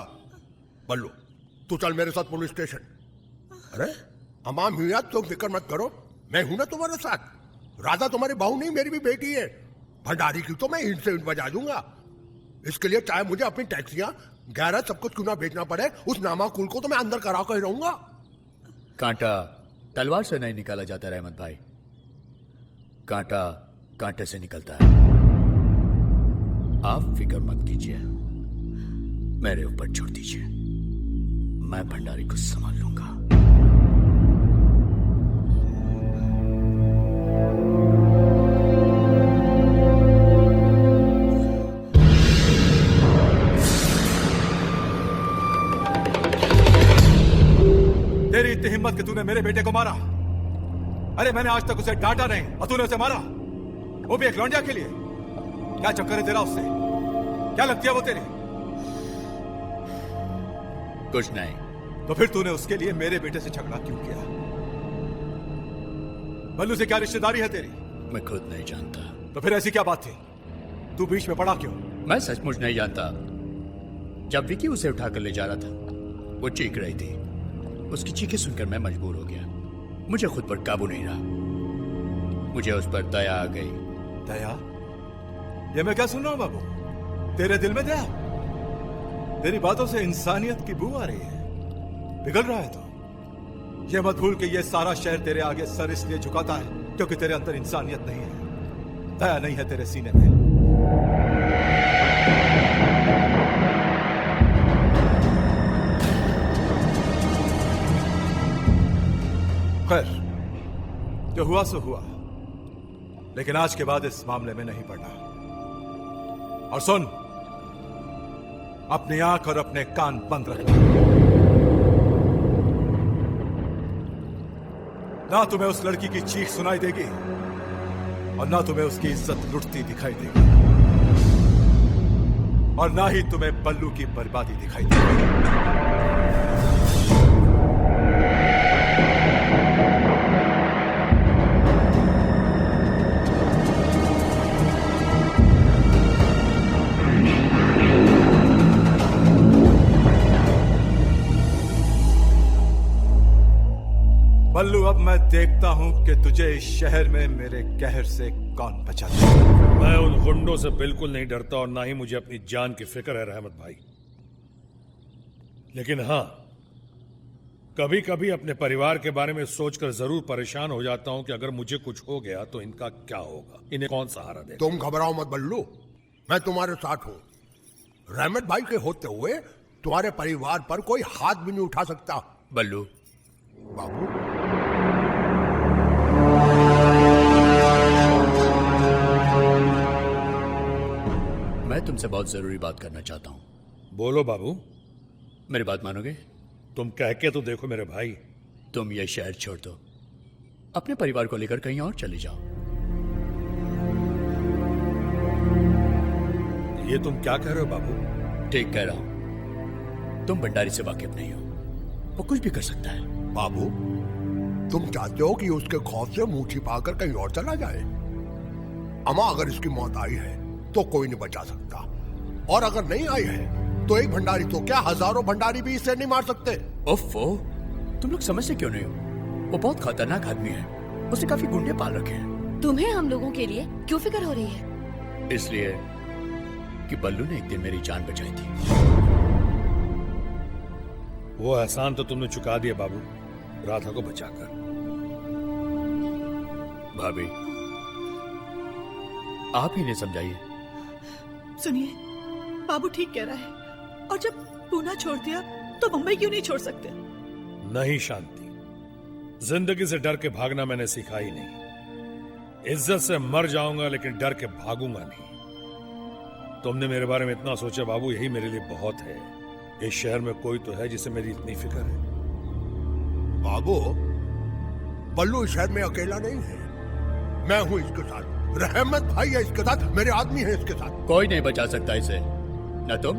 बल्लू, तू चल मेरे साथ पुलिस स्टेशन। अरे अमा मियां, तुम फिक्र मत करो, मैं हूं ना तुम्हारे साथ। राधा तुम्हारी बहू नहीं, मेरी भी बेटी है। भंडारी की तो मैं ईंट से ईंट बजा दूंगा। इसके लिए चाहे मुझे अपनी टैक्सियां गैराज सब कुछ क्यों ना बेचना पड़े, उस नामा कुल को तो मैं अंदर करा कर रहूंगा। कांटा तलवार से नहीं निकाला जाता रहमत भाई, कांटा कांटे से निकलता है। आप फिक्र मत कीजिए, मेरे ऊपर छोड़ दीजिए, मैं भंडारी को संभाल लूंगा। तेरी इतनी हिम्मत कि तूने मेरे बेटे को मारा। अरे मैंने आज तक उसे डांटा नहीं और तूने उसे मारा, वो भी एक लौंडिया के लिए। क्या चक्कर है तेरा उससे? क्या लगती है वो तेरी? कुछ नहीं। तो फिर तूने उसके लिए मेरे बेटे से झगड़ा क्यों किया? बल्लू से क्या रिश्तेदारी है तेरी? मैं खुद नहीं जानता। तो फिर ऐसी क्या बात थी? तू बीच में पड़ा क्यों? मैं सचमुच नहीं जानता। जब विकी उसे उठाकर ले जा रहा था, वो चीख रही थी। उसकी चीखें सुनकर मैं मजबूर हो गया। मुझे खुद पर काबू नहीं रहा। मुझे उस पर दया आ गई। दया? ये मैं क्या सुन रहा हूं बाबू? तेरे दिल में दया? तेरी बातों से इंसानियत की बू आ रही है। पिघल रहा है तो। ये मत भूल कि ये सारा शहर तेरे आगे सर इसलिए झुकाता है क्योंकि तेरे अंदर इंसानियत नहीं है, दया नहीं है तेरे सीने में। खैर, जो हुआ सो हुआ, लेकिन आज के बाद इस मामले में नहीं पड़ना। और सुन, अपनी आंख और अपने कान बंद रखना। ना तुम्हें उस लड़की की चीख सुनाई देगी और ना तुम्हें उसकी इज्जत लुटती दिखाई देगी, और ना ही तुम्हें बल्लू की बर्बादी दिखाई देगी। बल्लू, अब मैं देखता हूं कि तुझे इस शहर में मेरे कहर से कौन बचाता है। मैं उन गुंडों से बिल्कुल नहीं डरता और ना ही मुझे अपनी जान की फिक्र है रहमत भाई। लेकिन हां, कभी कभी अपने परिवार के बारे में सोचकर जरूर परेशान हो जाता हूं कि अगर मुझे कुछ हो गया तो इनका क्या होगा, इन्हें कौन सहारा देगा। तुम घबराओ मत बल्लू, मैं तुम्हारे साथ हूं। रहमत भाई के होते हुए तुम्हारे परिवार पर कोई हाथ भी नहीं उठा सकता। बल्लू बाबू, मैं तुमसे बहुत जरूरी बात करना चाहता हूं। बोलो बाबू। मेरी बात मानोगे? तुम कह के तो देखो मेरे भाई। तुम ये शहर छोड़ दो, अपने परिवार को लेकर कहीं और चले जाओ। ये तुम क्या कह रहे हो बाबू? ठीक कह रहा हूं। तुम भंडारी से वाकिफ नहीं हो, वो कुछ भी कर सकता है। बाबू, तुम चाहते हो कि उसके खौफ से मुंह छिपाकर कहीं और चला जाए? अमा, अगर इसकी मौत आई है तो कोई नहीं बचा सकता, और अगर नहीं आई है तो एक भंडारी तो क्या, हजारों भंडारी भी इसे नहीं मार सकते। ओफो, तुम लोग समझते क्यों नहीं हो? वो बहुत खतरनाक आदमी है, उसने काफी गुंडे पाल रखे हैं। तुम्हें हम लोगों के लिए क्यों फिक्र हो रही है? इसलिए कि बल्लू ने एक दिन मेरी जान बचाई थी। वो एहसान तो तुमने चुका दिया बाबू, राधा को बचाकर। भाभी, आप ही ने समझाइए। सुनिए, बाबू ठीक कह रहा है, और जब पूना छोड़ दिया तो मुंबई क्यों नहीं छोड़ सकते? नहीं शांति, जिंदगी से डर के भागना मैंने सीखा ही नहीं। इज्जत से मर जाऊंगा लेकिन डर के भागूंगा नहीं। तुमने मेरे बारे में इतना सोचा बाबू, यही मेरे लिए बहुत है। इस शहर में कोई तो है जिसे मेरी इतनी फिक्र है। बाबू, बल्लू इस शहर में अकेला नहीं है, मैं हूं इसके साथ, रहमत भाई है इसके साथ, मेरे आदमी है इसके साथ। कोई नहीं बचा सकता इसे, न तुम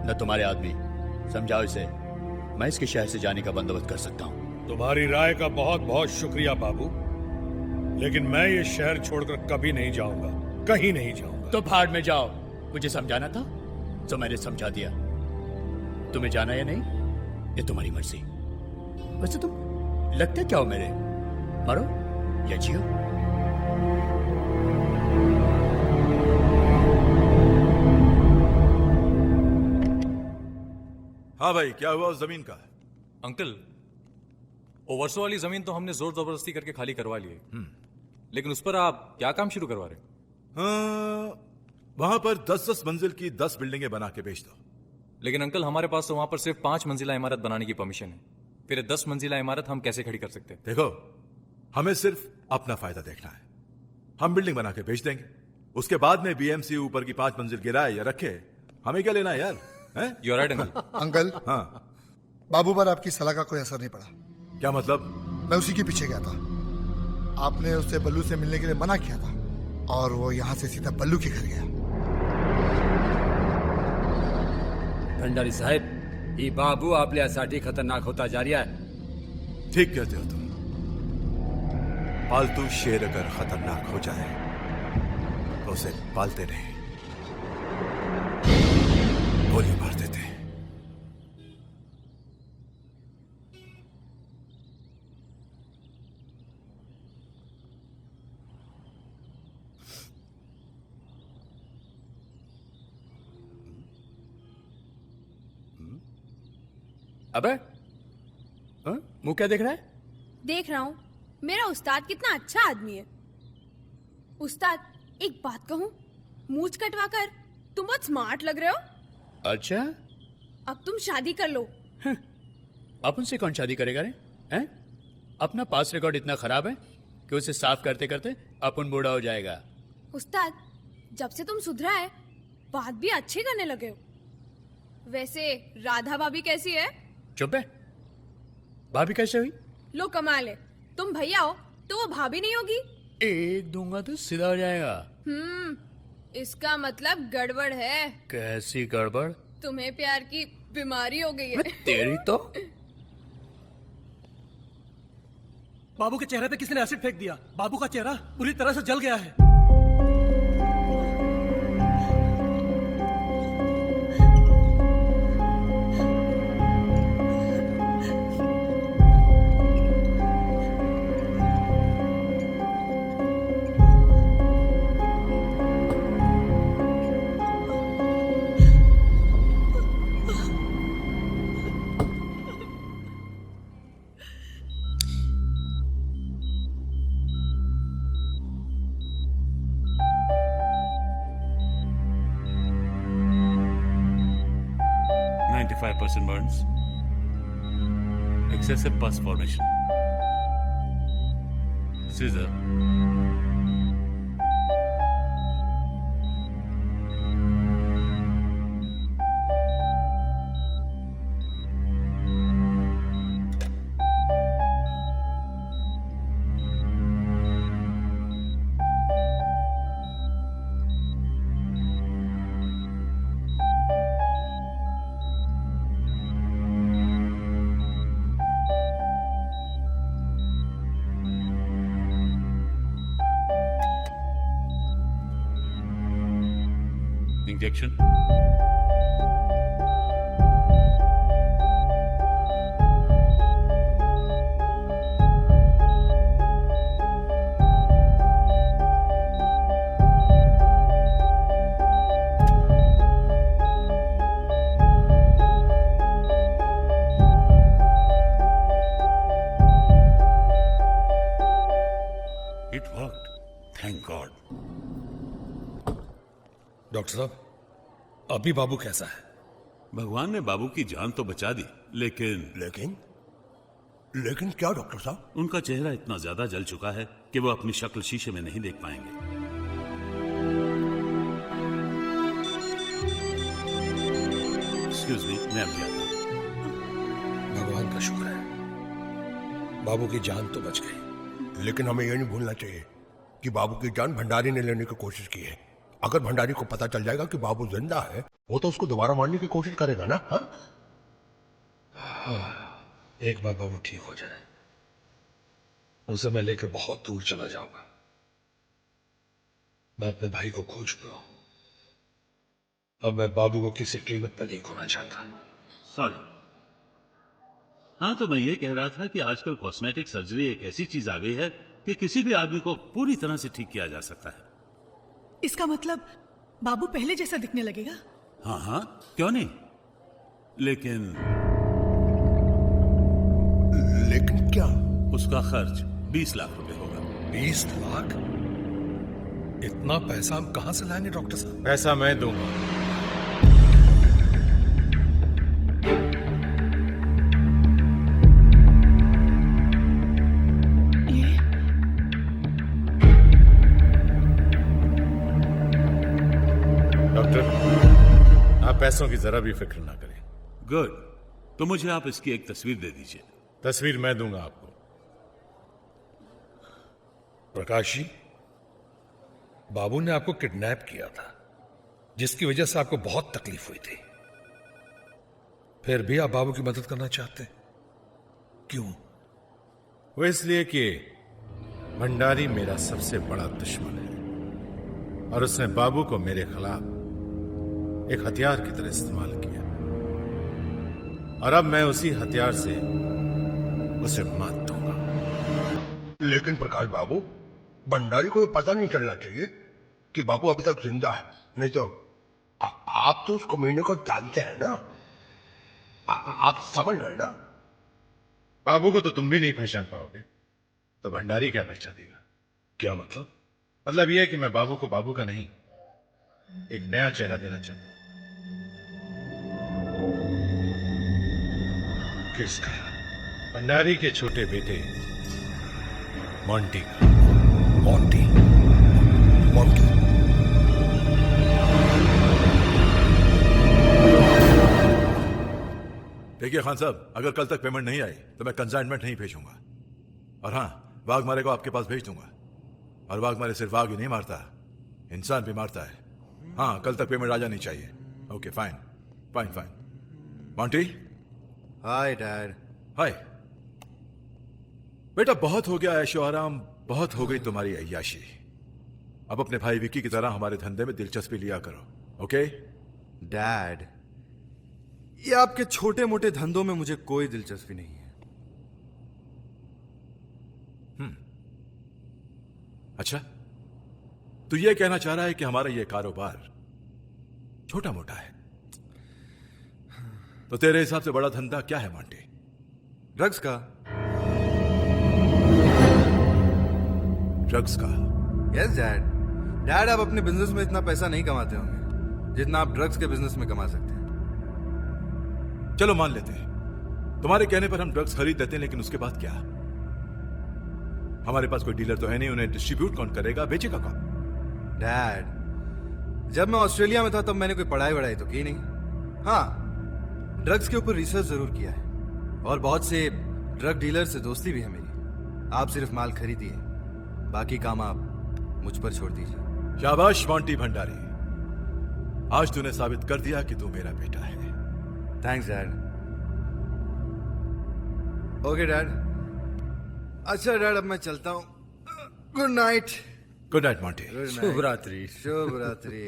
न तुम्हारे आदमी। समझाओ इसे, मैं इसके शहर से जाने का बंदोबस्त कर सकता हूँ। तुम्हारी राय का बहुत बहुत शुक्रिया बाबू, लेकिन मैं ये शहर छोड़कर कभी नहीं जाऊंगा, कहीं नहीं जाऊंगा। तो भाड़ में जाओ, मुझे समझाना था तो मैंने समझा दिया। तुम्हें जाना या नहीं ये तुम्हारी मर्जी। वैसे तुम लगते क्या हो मेरे, मरो या जियो? हाँ भाई, क्या हुआ उस जमीन का? अंकल, ओवरसो वाली जमीन तो हमने जोर जबरदस्ती करके खाली करवा ली है, लेकिन उस पर आप क्या काम शुरू करवा रहे? वहां पर 10-10 मंजिल की 10 बिल्डिंगें बना के बेच दो। लेकिन अंकल, हमारे पास तो वहां पर सिर्फ 5 मंजिला इमारत बनाने की परमिशन है। फिर 10 मंजिला इमारत हम कैसे खड़ी कर सकते हैं? देखो, हमें सिर्फ अपना फायदा देखना है। हम बिल्डिंग बना के बेच देंगे, उसके बाद में बीएमसी ऊपर की 5 मंजिल गिराए या रखे, हमें क्या लेना है यार? You are right uncle. Uncle, हाँ, बाबू पर आपकी सलाह का कोई असर नहीं पड़ा। क्या मतलब? मैं उसी के पीछे गया था। आपने उससे बल्लू से मिलने के लिए मना किया था, और वो यहाँ से सीधा बल्लू के घर गया। भंडारी साहब, ये बाबू आपल्यासाठी खतरनाक होता जा रहा है। ठीक कहते हो तुम। पालतू शेर अगर खतरनाक हो जाए तो उसे पालते नहीं, गोली मार देते हैं। अबे मुंह क्या देख रहा है? देख रहा हूँ, मेरा उस्ताद कितना अच्छा आदमी है। उस्ताद, एक बात कहूँ, मूंछ कटवाकर तुम बहुत स्मार्ट लग रहे हो। अच्छा, अब तुम शादी कर लो। अपन से कौन शादी करेगा रे? हैं? अपना पास रिकॉर्ड इतना खराब है कि उसे साफ करते करते अपन बूढ़ा हो जाएगा। उस्ताद, जब से तुम सुधरा है, बात भी अच्छी करने लगे हो। वैसे राधा भाभी कैसी है? चुप है, भाभी कैसे हुई? लो कमाल है, तुम भैया हो तो वो भाभी नहीं होगी। एक दूंगा तो सीधा हो जाएगा। इसका मतलब गड़बड़ है। कैसी गड़बड़? तुम्हें प्यार की बीमारी हो गई है। तेरी तो। बाबू के चेहरे पे किसने एसिड फेंक दिया? बाबू का चेहरा पूरी तरह से जल गया है। burns. Excessive pus formation. Scissor. Injection. It worked. Thank God. Doctor साहब, अभी बाबू कैसा है? भगवान ने बाबू की जान तो बचा दी, लेकिन लेकिन क्या डॉक्टर साहब? उनका चेहरा इतना ज्यादा जल चुका है कि वो अपनी शक्ल शीशे में नहीं देख पाएंगे। एक्सक्यूज मी, मैं अभी आता हूं। भगवान का शुक्र है, बाबू की जान तो बच गई। लेकिन हमें यह नहीं भूलना चाहिए कि बाबू की जान भंडारी ने लेने की कोशिश की है। अगर भंडारी को पता चल जाएगा कि बाबू जिंदा है, वो तो उसको दोबारा मारने की कोशिश करेगा ना। एक बार बाबू ठीक हो जाए, उसे मैं लेकर बहुत दूर चला जाऊंगा। मैं अपने भाई को खो चुका हूं, अब मैं बाबू को किसी कीमत पर नहीं खोना चाहता। सॉरी। हाँ, तो मैं ये कह रहा था कि आजकल कॉस्मेटिक सर्जरी एक ऐसी चीज आ गई है कि किसी भी आदमी को पूरी तरह से ठीक किया जा सकता है। इसका मतलब बाबू पहले जैसा दिखने लगेगा? हाँ हाँ, क्यों नहीं। लेकिन क्या? उसका खर्च 20 लाख रुपए होगा। 20 लाख? इतना पैसा हम कहां से लाएंगे डॉक्टर साहब? पैसा मैं दूंगा। डॉक्टर, आप पैसों की जरा भी फिक्र ना करें। गुड। तो मुझे आप इसकी एक तस्वीर दे दीजिए। तस्वीर मैं दूंगा आपको। प्रकाश जी, बाबू ने आपको किडनैप किया था, जिसकी वजह से आपको बहुत तकलीफ हुई थी। फिर भी आप बाबू की मदद करना चाहते हैं, क्यों? वो इसलिए कि भंडारी मेरा सबसे बड़ा दुश्मन है और उसने बाबू को मेरे खिलाफ एक हथियार की तरह इस्तेमाल किया, और अब मैं उसी हथियार से उसे मात दूंगा। लेकिन प्रकाश बाबू, भंडारी को पता नहीं चलना चाहिए कि बाबू अभी तक जिंदा है। नहीं तो आप तो उस कमीने को जानते हैं ना, आप समझ रहे ना। बाबू को तो तुम भी नहीं पहचान पाओगे, तो भंडारी क्या पहचानेगा? क्या मतलब? मतलब यह है कि मैं बाबू को बाबू का नहीं, एक नया चेहरा देना चाहता हूं। किसका? भंडारी के छोटे बेटे मोंटी का। मोंटी? देखिए खान साहब, अगर कल तक पेमेंट नहीं आई तो मैं कंसाइनमेंट नहीं भेजूंगा। और हाँ, वाघमारे को आपके पास भेज दूंगा। और वाघमारे सिर्फ वाघ ही नहीं मारता, इंसान भी मारता है। हाँ, कल तक पेमेंट आ जानी चाहिए। Okay, fine fine fine. Monty. Hi dad. Hi बेटा, बहुत हो गया ऐशो आराम, बहुत हो गई तुम्हारी अय्याशी। अब अपने भाई विक्की की तरह हमारे धंधे में दिलचस्पी लिया करो। ओके डैड, ये आपके छोटे मोटे धंधों में मुझे कोई दिलचस्पी नहीं है। अच्छा, तो ये कहना चाह रहा है कि हमारा ये कारोबार छोटा मोटा है। तो तेरे हिसाब से बड़ा धंधा क्या है मोंटी? ड्रग्स का। ड्रग्स का? Yes dad. डैड, आप अपने बिजनेस में इतना पैसा नहीं कमाते होंगे जितना आप ड्रग्स के बिजनेस में कमा सकते हैं। चलो मान लेते हैं, तुम्हारे कहने पर हम ड्रग्स खरीद लेते हैं, लेकिन उसके बाद क्या? हमारे पास कोई डीलर तो है नहीं, उन्हें डिस्ट्रीब्यूट कौन करेगा, बेचेगा कौन? डैड, जब मैं ऑस्ट्रेलिया में था तब मैंने कोई पढ़ाई वढ़ाई तो की नहीं। हाँ, ड्रग्स के ऊपर रिसर्च जरूर किया है, और बहुत से ड्रग डीलर से दोस्ती भी है मेरी। आप सिर्फ माल खरीदिए, बाकी काम आप मुझ पर छोड़ दीजिए। शाबाश मोंटी भंडारी, आज तूने साबित कर दिया कि तू मेरा बेटा है। Thanks dad. Okay dad. अच्छा डैड, अब मैं चलता हूं। Good night. Good night Monty. शुभ रात्रि। शुभ रात्रि।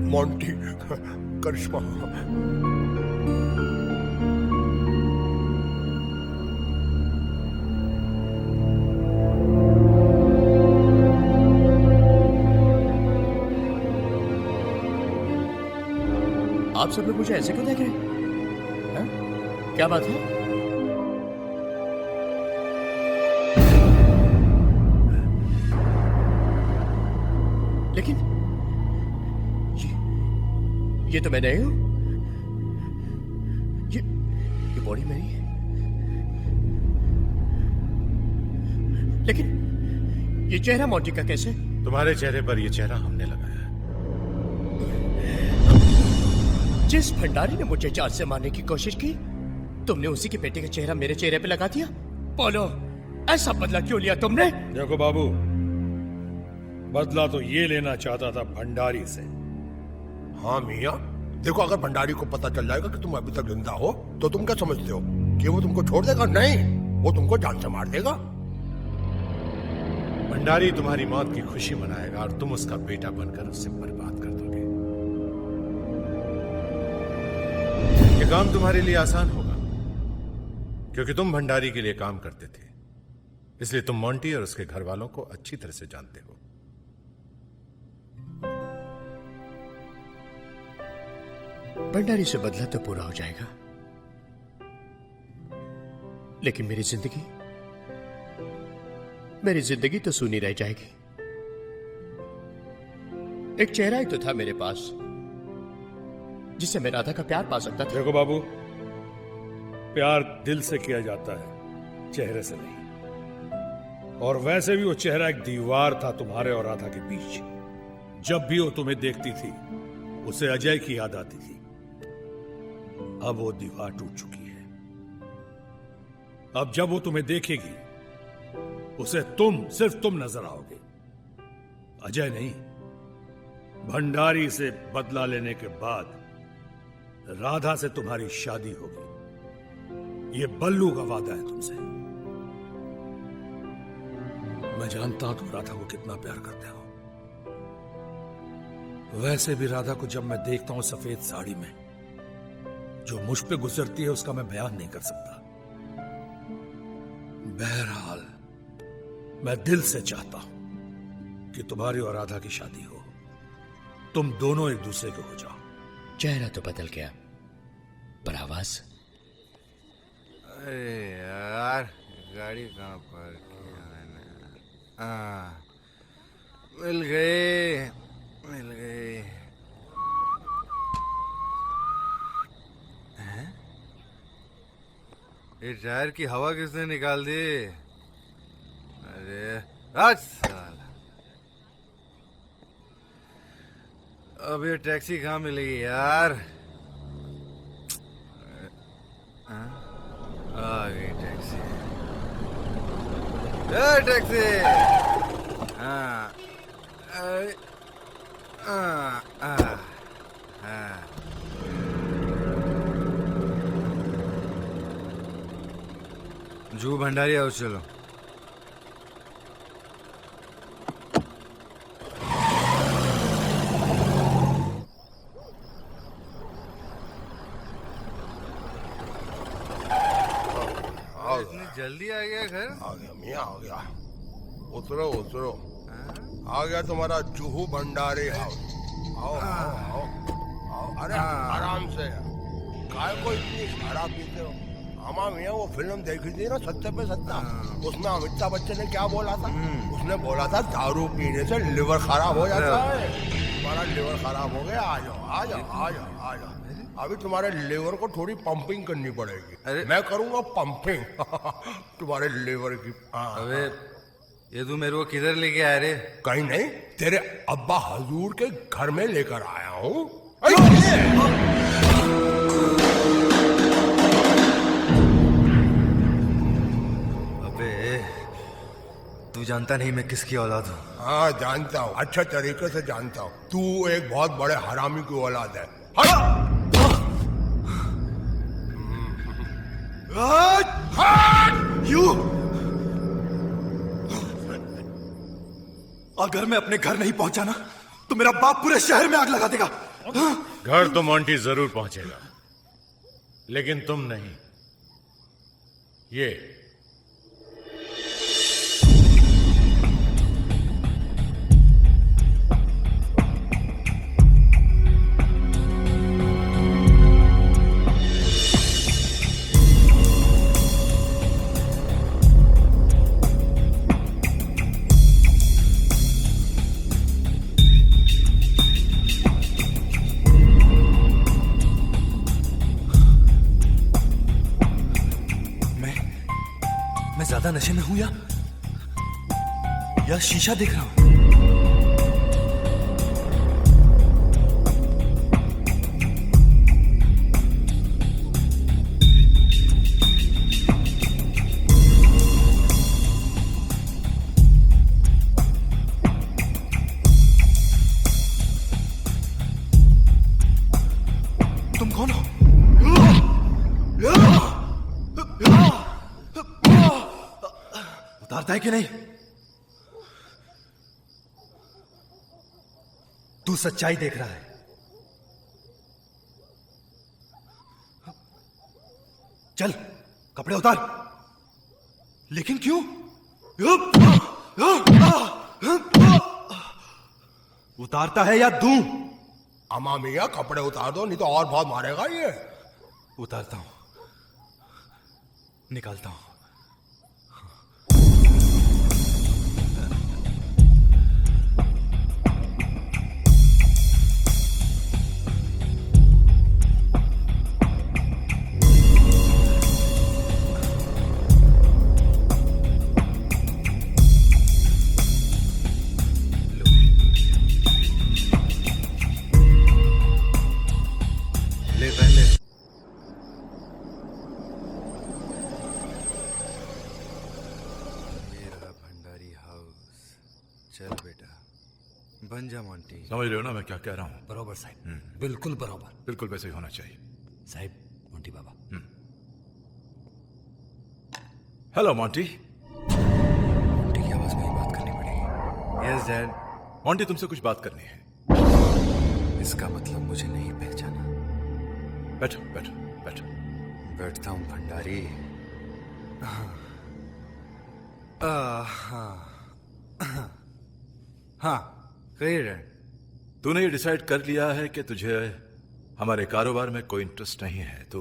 मोंटी करिश्मा। आप सब लोग मुझे ऐसे क्यों देख रहे हैं? क्या बात है? लेकिन ये तो मैं नहीं हूं। ये बॉडी मेरी है, लेकिन ये चेहरा मोंटी का कैसे? तुम्हारे चेहरे पर ये चेहरा हमने लगाया। जिस भंडारी ने मुझे जान से मारने की कोशिश की, तुमने उसी के बेटे का चेहरा मेरे चेहरे पे लगा दिया। बोलो, ऐसा बदला क्यों लिया तुमने? देखो बाबू, बदला तो ये लेना चाहता था भंडारी से। हाँ मियाँ, देखो अगर भंडारी को पता चल जाएगा कि तुम अभी तक जिंदा हो तो तुम क्या समझते हो कि वो तुमको छोड़ देगा? नहीं, वो तुमको जान से मार देगा। भंडारी तुम्हारी मौत की खुशी मनाएगा और तुम उसका बेटा बनकर उससे बर्बाद कर दोगे। ये काम तुम्हारे लिए आसान होगा क्योंकि तुम भंडारी के लिए काम करते थे, इसलिए तुम मोंटी और उसके घर वालों को अच्छी तरह से जानते हो। भंडारी से बदला तो पूरा हो जाएगा, लेकिन मेरी जिंदगी तो सूनी रह जाएगी। एक चेहरा ही तो था मेरे पास जिससे मैं राधा का प्यार पा सकता था। देखो बाबू, प्यार दिल से किया जाता है, चेहरे से नहीं। और वैसे भी वो चेहरा एक दीवार था तुम्हारे और राधा के बीच। जब भी वो तुम्हें देखती थी उसे अजय की याद आती थी। अब वो दीवार टूट चुकी है। अब जब वो तुम्हें देखेगी उसे सिर्फ तुम नजर आओगे, अजय नहीं। भंडारी से बदला लेने के बाद राधा से तुम्हारी शादी होगी, ये बल्लू का वादा है तुमसे। मैं जानता हूं तुम राधा को कितना प्यार करते हो। वैसे भी राधा को जब मैं देखता हूं सफेद साड़ी में, जो मुझ पे गुजरती है उसका मैं बयान नहीं कर सकता। बहरहाल मैं दिल से चाहता हूं कि तुम्हारी और राधा की शादी हो, तुम दोनों एक दूसरे के हो जाओ। चेहरा तो बदल गया, पर आवाज? अरे यार, गाड़ी कहाँ पार्क किया मैंने? मिल गई। हैं? ये टायर की हवा किसने निकाल दी? अरे आज साला, अब ये टैक्सी कहाँ मिलेगी यार? आ गई टैक्सी। टैक्सी। जू भंडारी आओ, चलो। जल्दी आ गया घर? आ गया मियाँ, आ गया। उतरो। आ गया तुम्हारा जूहू भंडारी हाउस। आओ। अरे आराम से। काय को इतनी शराब पीते हो? हमारा मियाँ वो फिल्म देखी थी ना, सत्ते पे सत्ता, उसमें अमिताभ बच्चन ने क्या बोला था? उसने बोला था दारू पीने से लिवर खराब हो जाता है। तुम्हारा लिवर खराब हो गया, आ जाओ। अभी तुम्हारे लिवर को थोड़ी पंपिंग करनी पड़ेगी। मैं करूंगा पंपिंग तुम्हारे लिवर की। अबे ये तू मेरे को किधर लेके आया रे? कहीं नहीं, तेरे अब्बा हजूर के घर में लेकर आया हूँ। अबे तू जानता नहीं मैं किसकी औलाद हूँ? हाँ जानता हूँ, अच्छे तरीके से जानता हूँ। तू एक बहुत बड़े हरामी की औलाद है। अगर मैं अपने घर नहीं पहुंचा ना तो मेरा बाप पूरे शहर में आग लगा देगा। घर तो मोंटी जरूर पहुंचेगा, लेकिन तुम नहीं। ये मैं ज्यादा नशे में हूं या शीशा देख रहा हूं? तुम कौन हो? उतारता है कि नहीं? तू सच्चाई देख रहा है। चल कपड़े उतार। लेकिन क्यों? उतारता है या दूं? अमा मियाँ कपड़े उतार दो, नहीं तो और बहुत मारेगा ये। उतारता हूं, निकालता हूं। ले पहले। मेरा भंडारी हाउस। चल बेटा, बन जा मोंटी। समझ रहे हो ना मैं क्या कह रहा हूं? बरोबर साहब, बिल्कुल बरोबर। बिल्कुल वैसे ही होना चाहिए। साहब, मोंटी बाबा। हेलो मोंटी। मोंटी की आवाज में ही बात करनी पड़ेगी। Yes dad. मोंटी तुमसे कुछ बात करनी है। इसका मतलब मुझे नहीं पहचाना। बैठो बैठो बैठो। बैठता हूं भंडारी। हाँ कहिए डैड। तूने ये डिसाइड कर लिया है कि तुझे हमारे कारोबार में कोई इंटरेस्ट नहीं है, तो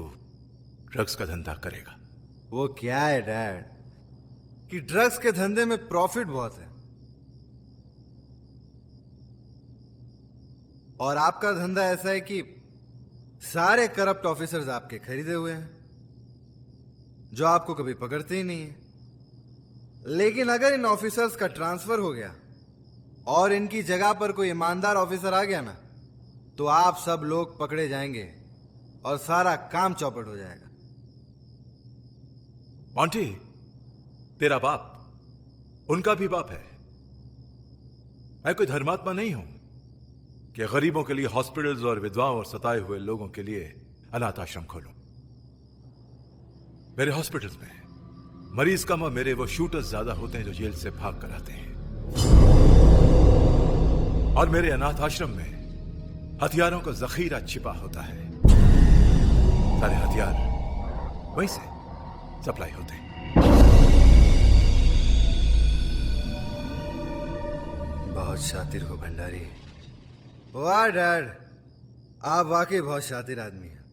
ड्रग्स का धंधा करेगा। वो क्या है डैड कि ड्रग्स के धंधे में प्रॉफिट बहुत है, और आपका धंधा ऐसा है कि सारे करप्ट ऑफिसर्स आपके खरीदे हुए हैं, जो आपको कभी पकड़ते ही नहीं है। लेकिन अगर इन ऑफिसर्स का ट्रांसफर हो गया और इनकी जगह पर कोई ईमानदार ऑफिसर आ गया ना, तो आप सब लोग पकड़े जाएंगे और सारा काम चौपट हो जाएगा। मोंटी, तेरा बाप उनका भी बाप है। मैं कोई धर्मात्मा नहीं हूं कि गरीबों के लिए हॉस्पिटल्स और विधवाओं और सताए हुए लोगों के लिए अनाथ आश्रम खोलूं। मेरे हॉस्पिटल्स में मरीज कम और मेरे वो शूटर्स ज्यादा होते हैं जो जेल से भाग कर आते हैं, और मेरे अनाथ आश्रम में हथियारों का जखीरा छिपा होता है। सारे हथियार वहीं से सप्लाई होते हैं। बहुत शातिर हो भंडारी। वाह डैड, आप वाकई बहुत शातिर आदमी हैं।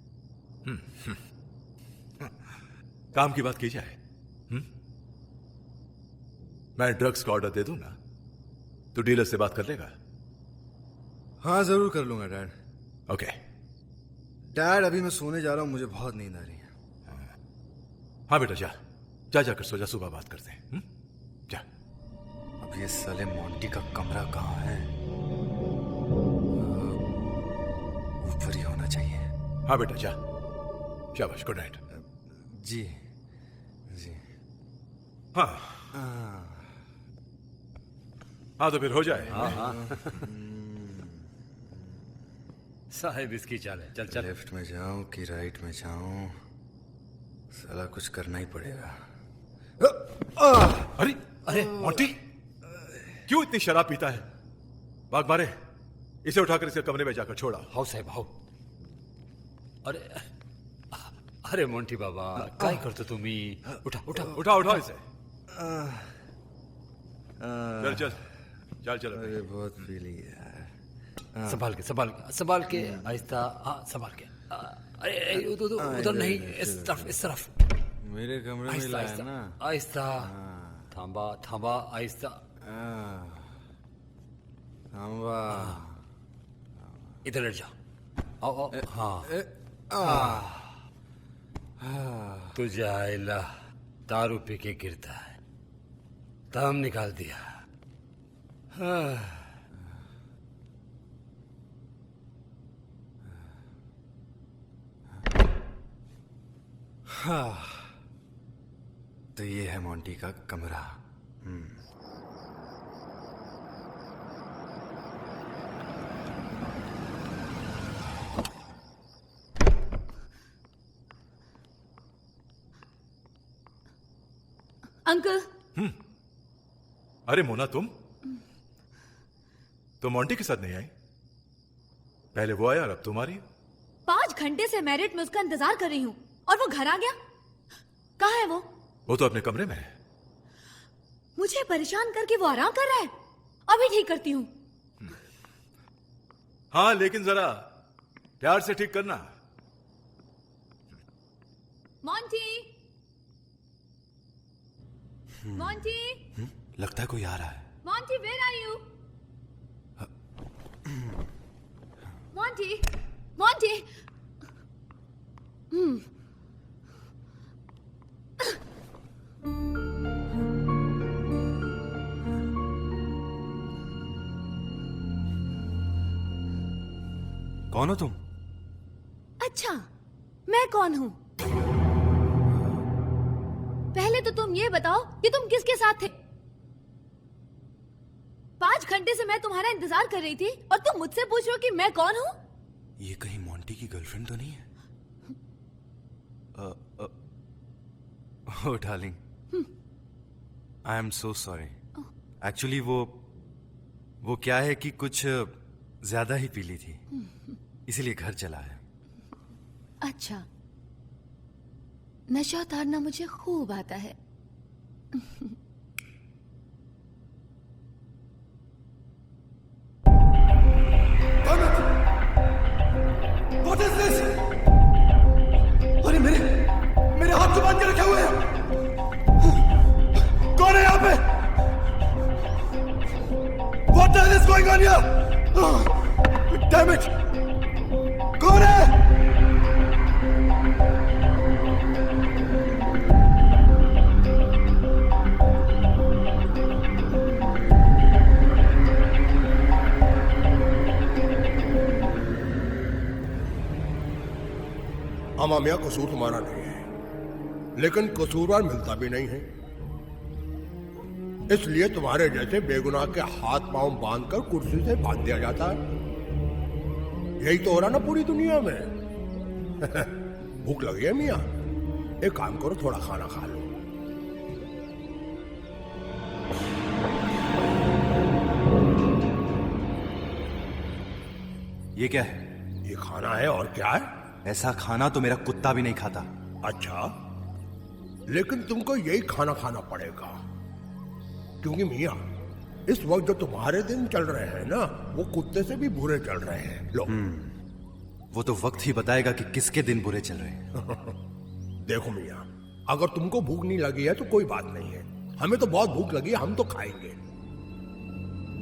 काम की बात की जाए, मैं ड्रग्स का ऑर्डर दे दूं ना, तो डीलर से बात कर लेगा? हाँ जरूर कर लूंगा डैड। ओके डैड, अभी मैं सोने जा रहा हूं, मुझे बहुत नींद आ रही है। हाँ बेटा, जा जा जाकर सो जा, सुबह बात करते हैं। जा। अब ये साले मोंटी का कमरा कहाँ है? ऊपर ही होना चाहिए। हाँ बेटा जा, शाबाश, गुड नाइट। जी जी। हाँ हाँ, तो फिर हो जाए। हाँ हाँ। साहिब इसकी चाल है। चल चल। लेफ्ट में जाऊं कि राइट में जाऊं, साला कुछ करना ही पड़ेगा। अरे अरे मोंटी, क्यों इतनी शराब पीता है? भाग मारे, इसे उठाकर इसके कमरे में जाकर छोड़ा। हाउ साहेब हाउ. अरे अरे मोंटी बाबा काय करतो तुम्ही? उठा उठा उठा उठा इसे. चल चल चल चल. अरे बहुत पीली यार. संभाल के आहिस्ता. हाँ संभाल के. अरे उधर नहीं, इस तरफ. मेरे कमरे में लाया ना. आहिस्ता. थांबा आहिस्ता. थांबा. इधर लेट जाओ. आओ. हाँ. तुझ्या आईला दारू पी के गिरता है, दम निकाल दिया. हाँ. तो ये है मोंटी का कमरा. अंकल. अरे मोना तुम मोंटी के साथ नहीं आई? पहले वो आया और अब तुम आ रही हो? 5 घंटे से मैरिट में उसका इंतजार कर रही हूँ और वो घर आ गया. कहाँ है वो? वो तो अपने कमरे में है. मुझे परेशान करके वो आराम कर रहा है. अभी ठीक करती हूँ. हाँ लेकिन जरा प्यार से ठीक करना. मोंटी. मोंटी. लगता है कोई आ रहा है. Monty where are you? Monty. कौन हो तुम? अच्छा मैं कौन हूँ? पहले तो तुम ये बताओ कि तुम किसके साथ थे. 5 घंटे से मैं तुम्हारा इंतजार कर रही थी और तुम मुझसे पूछ रहे हो कि मैं कौन हूँ? ये कहीं मोंटी की गर्लफ्रेंड तो नहीं है? Oh darling, I am so sorry. Actually वो क्या है कि कुछ ज्यादा ही पी ली थी, इसीलिए घर चला है. अच्छा. नशा उतारना मुझे खूब आता है. What is this? अरे मेरे हाथ तो बांध के रखे हुए हैं. कौन है यहाँ पे? What the hell is going on here? Damn it! कौन है? अमामिया कसूर तुम्हारा नहीं है, लेकिन कसूरवार मिलता भी नहीं है. इसलिए तुम्हारे जैसे बेगुनाह के हाथ पांव बांधकर कुर्सी से बांध दिया जाता है. यही तो हो रहा ना पूरी दुनिया में. भूख लगी है मियाँ? एक काम करो, थोड़ा खाना खा लो. ये क्या है? ये खाना है और क्या है? ऐसा खाना तो मेरा कुत्ता भी नहीं खाता. अच्छा, लेकिन तुमको यही खाना खाना पड़ेगा, क्योंकि मियाँ इस वक्त जो तुम्हारे दिन चल रहे हैं ना, वो कुत्ते से भी बुरे चल रहे हैं. लो. वो तो वक्त ही बताएगा कि किसके दिन बुरे चल रहे हैं. देखो मियाँ, अगर तुमको भूख नहीं लगी है तो कोई बात नहीं है. हमें तो बहुत भूख लगी है, हम तो खाएंगे.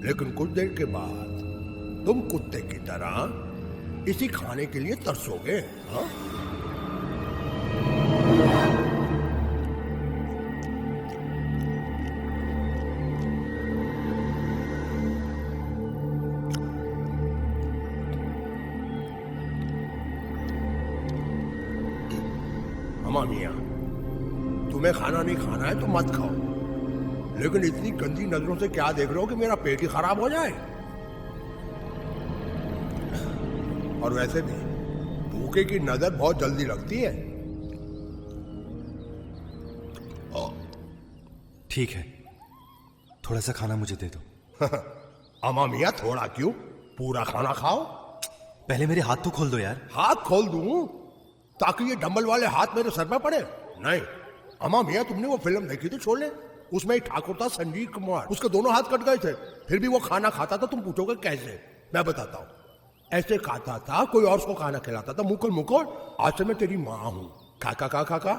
लेकिन कुछ देर के बाद तुम कुत्ते की तरह इसी खाने के लिए तरसोगे. हाँ? अम्मा मियाँ, तुम्हें खाना नहीं खाना है तो मत खाओ, लेकिन इतनी गंदी नजरों से क्या देख रहे हो कि मेरा पेट ही खराब हो जाए. और वैसे भी भूखे की नजर बहुत जल्दी लगती है. ठीक है, थोड़ा सा खाना मुझे दे दो. अम्मा मियाँ थोड़ा क्यों, पूरा खाना खाओ। पहले मेरे हाथ तो खोल दो यार। हाथ खोल दूं ताकि ये डंबल वाले हाथ मेरे सर पे पड़े? नहीं। अमा मियाँ, तुमने वो फिल्म देखी थी शोले? उसमें एक ठाकुर था संजीव कुमार, उसके दोनों हाथ कट गए थे, फिर भी वो खाना खाता था। तुम पूछोगे कैसे? मैं बताता हूँ। ऐसे खाता था, कोई और उसको खाना खिलाता था, मुकुल मुकुल, आज से मैं तेरी माँ हूँ। काका का काका,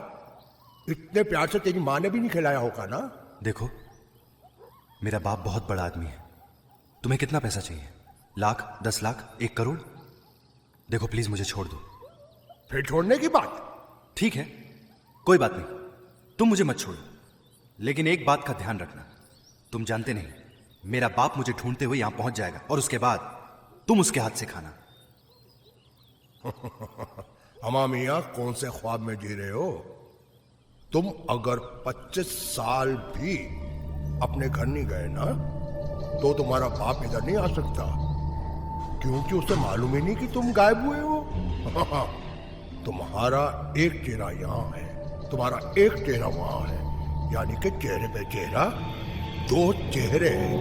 इतने प्यार से तेरी माँ ने भी नहीं खिलाया होगा ना। देखो, मेरा बाप बहुत बड़ा आदमी है। तुम्हें कितना पैसा चाहिए? लाख, 10 लाख, 1 करोड़? देखो प्लीज मुझे छोड़ दो। फिर छोड़ने की बात? ठीक है, कोई बात नहीं, तुम मुझे मत छोड़ो, लेकिन एक बात का ध्यान रखना, तुम जानते नहीं, मेरा बाप मुझे ढूंढते हुए यहां पहुंच जाएगा और उसके बाद तुम उसके हाथ से खाना। अमा मियाँ, कौन से ख्वाब में जी रहे हो? तुम अगर 25 साल भी अपने घर नहीं गए ना, तो तुम्हारा बाप इधर नहीं आ सकता, क्योंकि उसे मालूम ही नहीं कि तुम गायब हुए हो। तुम्हारा एक चेहरा यहाँ है, तुम्हारा एक चेहरा वहां है, यानी कि चेहरे पे चेहरा, 2 चेहरे हैं।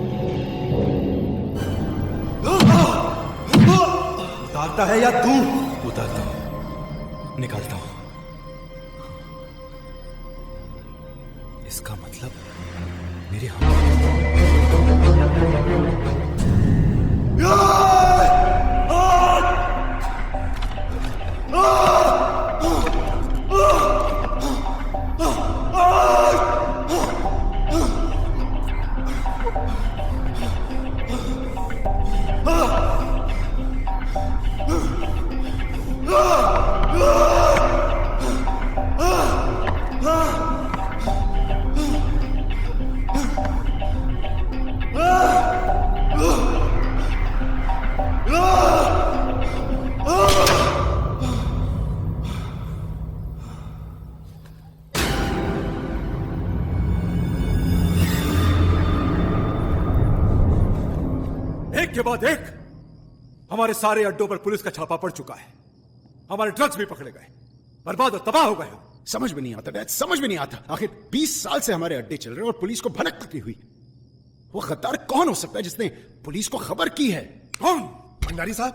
उतारता है या तू? उतारता हूं, निकालता हूं। इसका मतलब मेरे एक के बाद एक हमारे सारे अड्डों पर पुलिस का छापा पड़ चुका है। हमारे ड्रग्स भी पकड़े गए, बर्बाद और तबाह हो गए। समझ में नहीं आता डैड, समझ में नहीं आता। आखिर 20 साल से हमारे अड्डे चल रहे हैं और पुलिस को भनक तक नहीं हुई। वो गद्दार कौन हो सकता है जिसने पुलिस को खबर की है? कौन? भंडारी साहब?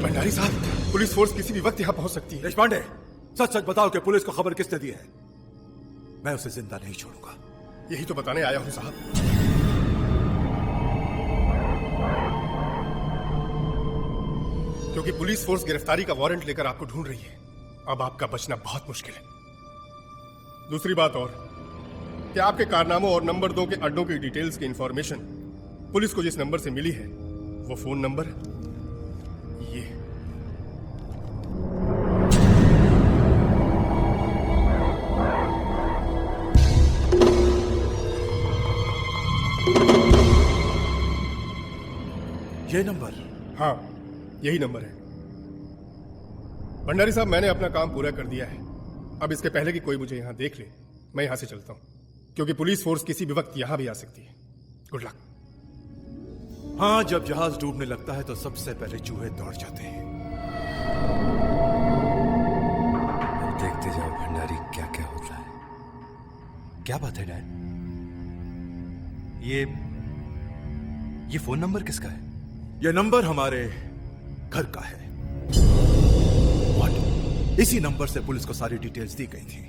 भंडारी साहब, पुलिस फोर्स किसी भी वक्त यहां पहुंच सकती है। देशपांडे, सच सच बताओ कि पुलिस को खबर किसने दी है? मैं उसे जिंदा नहीं छोड़ूंगा। यही तो बताने आया हूं साहब। क्योंकि पुलिस फोर्स गिरफ्तारी का वारंट लेकर आपको ढूंढ रही है। अब आपका बचना बहुत मुश्किल है। दूसरी बात और कि आपके कारनामों और नंबर 2 के अड्डों की डिटेल्स की इंफॉर्मेशन पुलिस को जिस नंबर से मिली है, वो फोन नंबर ये। ये नंबर? हाँ, यही नंबर है। भंडारी साहब, मैंने अपना काम पूरा कर दिया है। अब इसके पहले कि कोई मुझे यहां देख ले, मैं यहां से चलता हूं, क्योंकि पुलिस फोर्स किसी भी वक्त यहां भी आ सकती है। Good luck. हाँ, जब जहाज डूबने लगता है तो सबसे पहले चूहे दौड़ जाते हैं। अब देखते जाओ भंडारी क्या क्या होता है। क्या बात है डैड? ये फोन नंबर किसका है? ये नंबर हमारे घर का है। What? इसी नंबर से पुलिस को सारी डिटेल्स दी गई थी।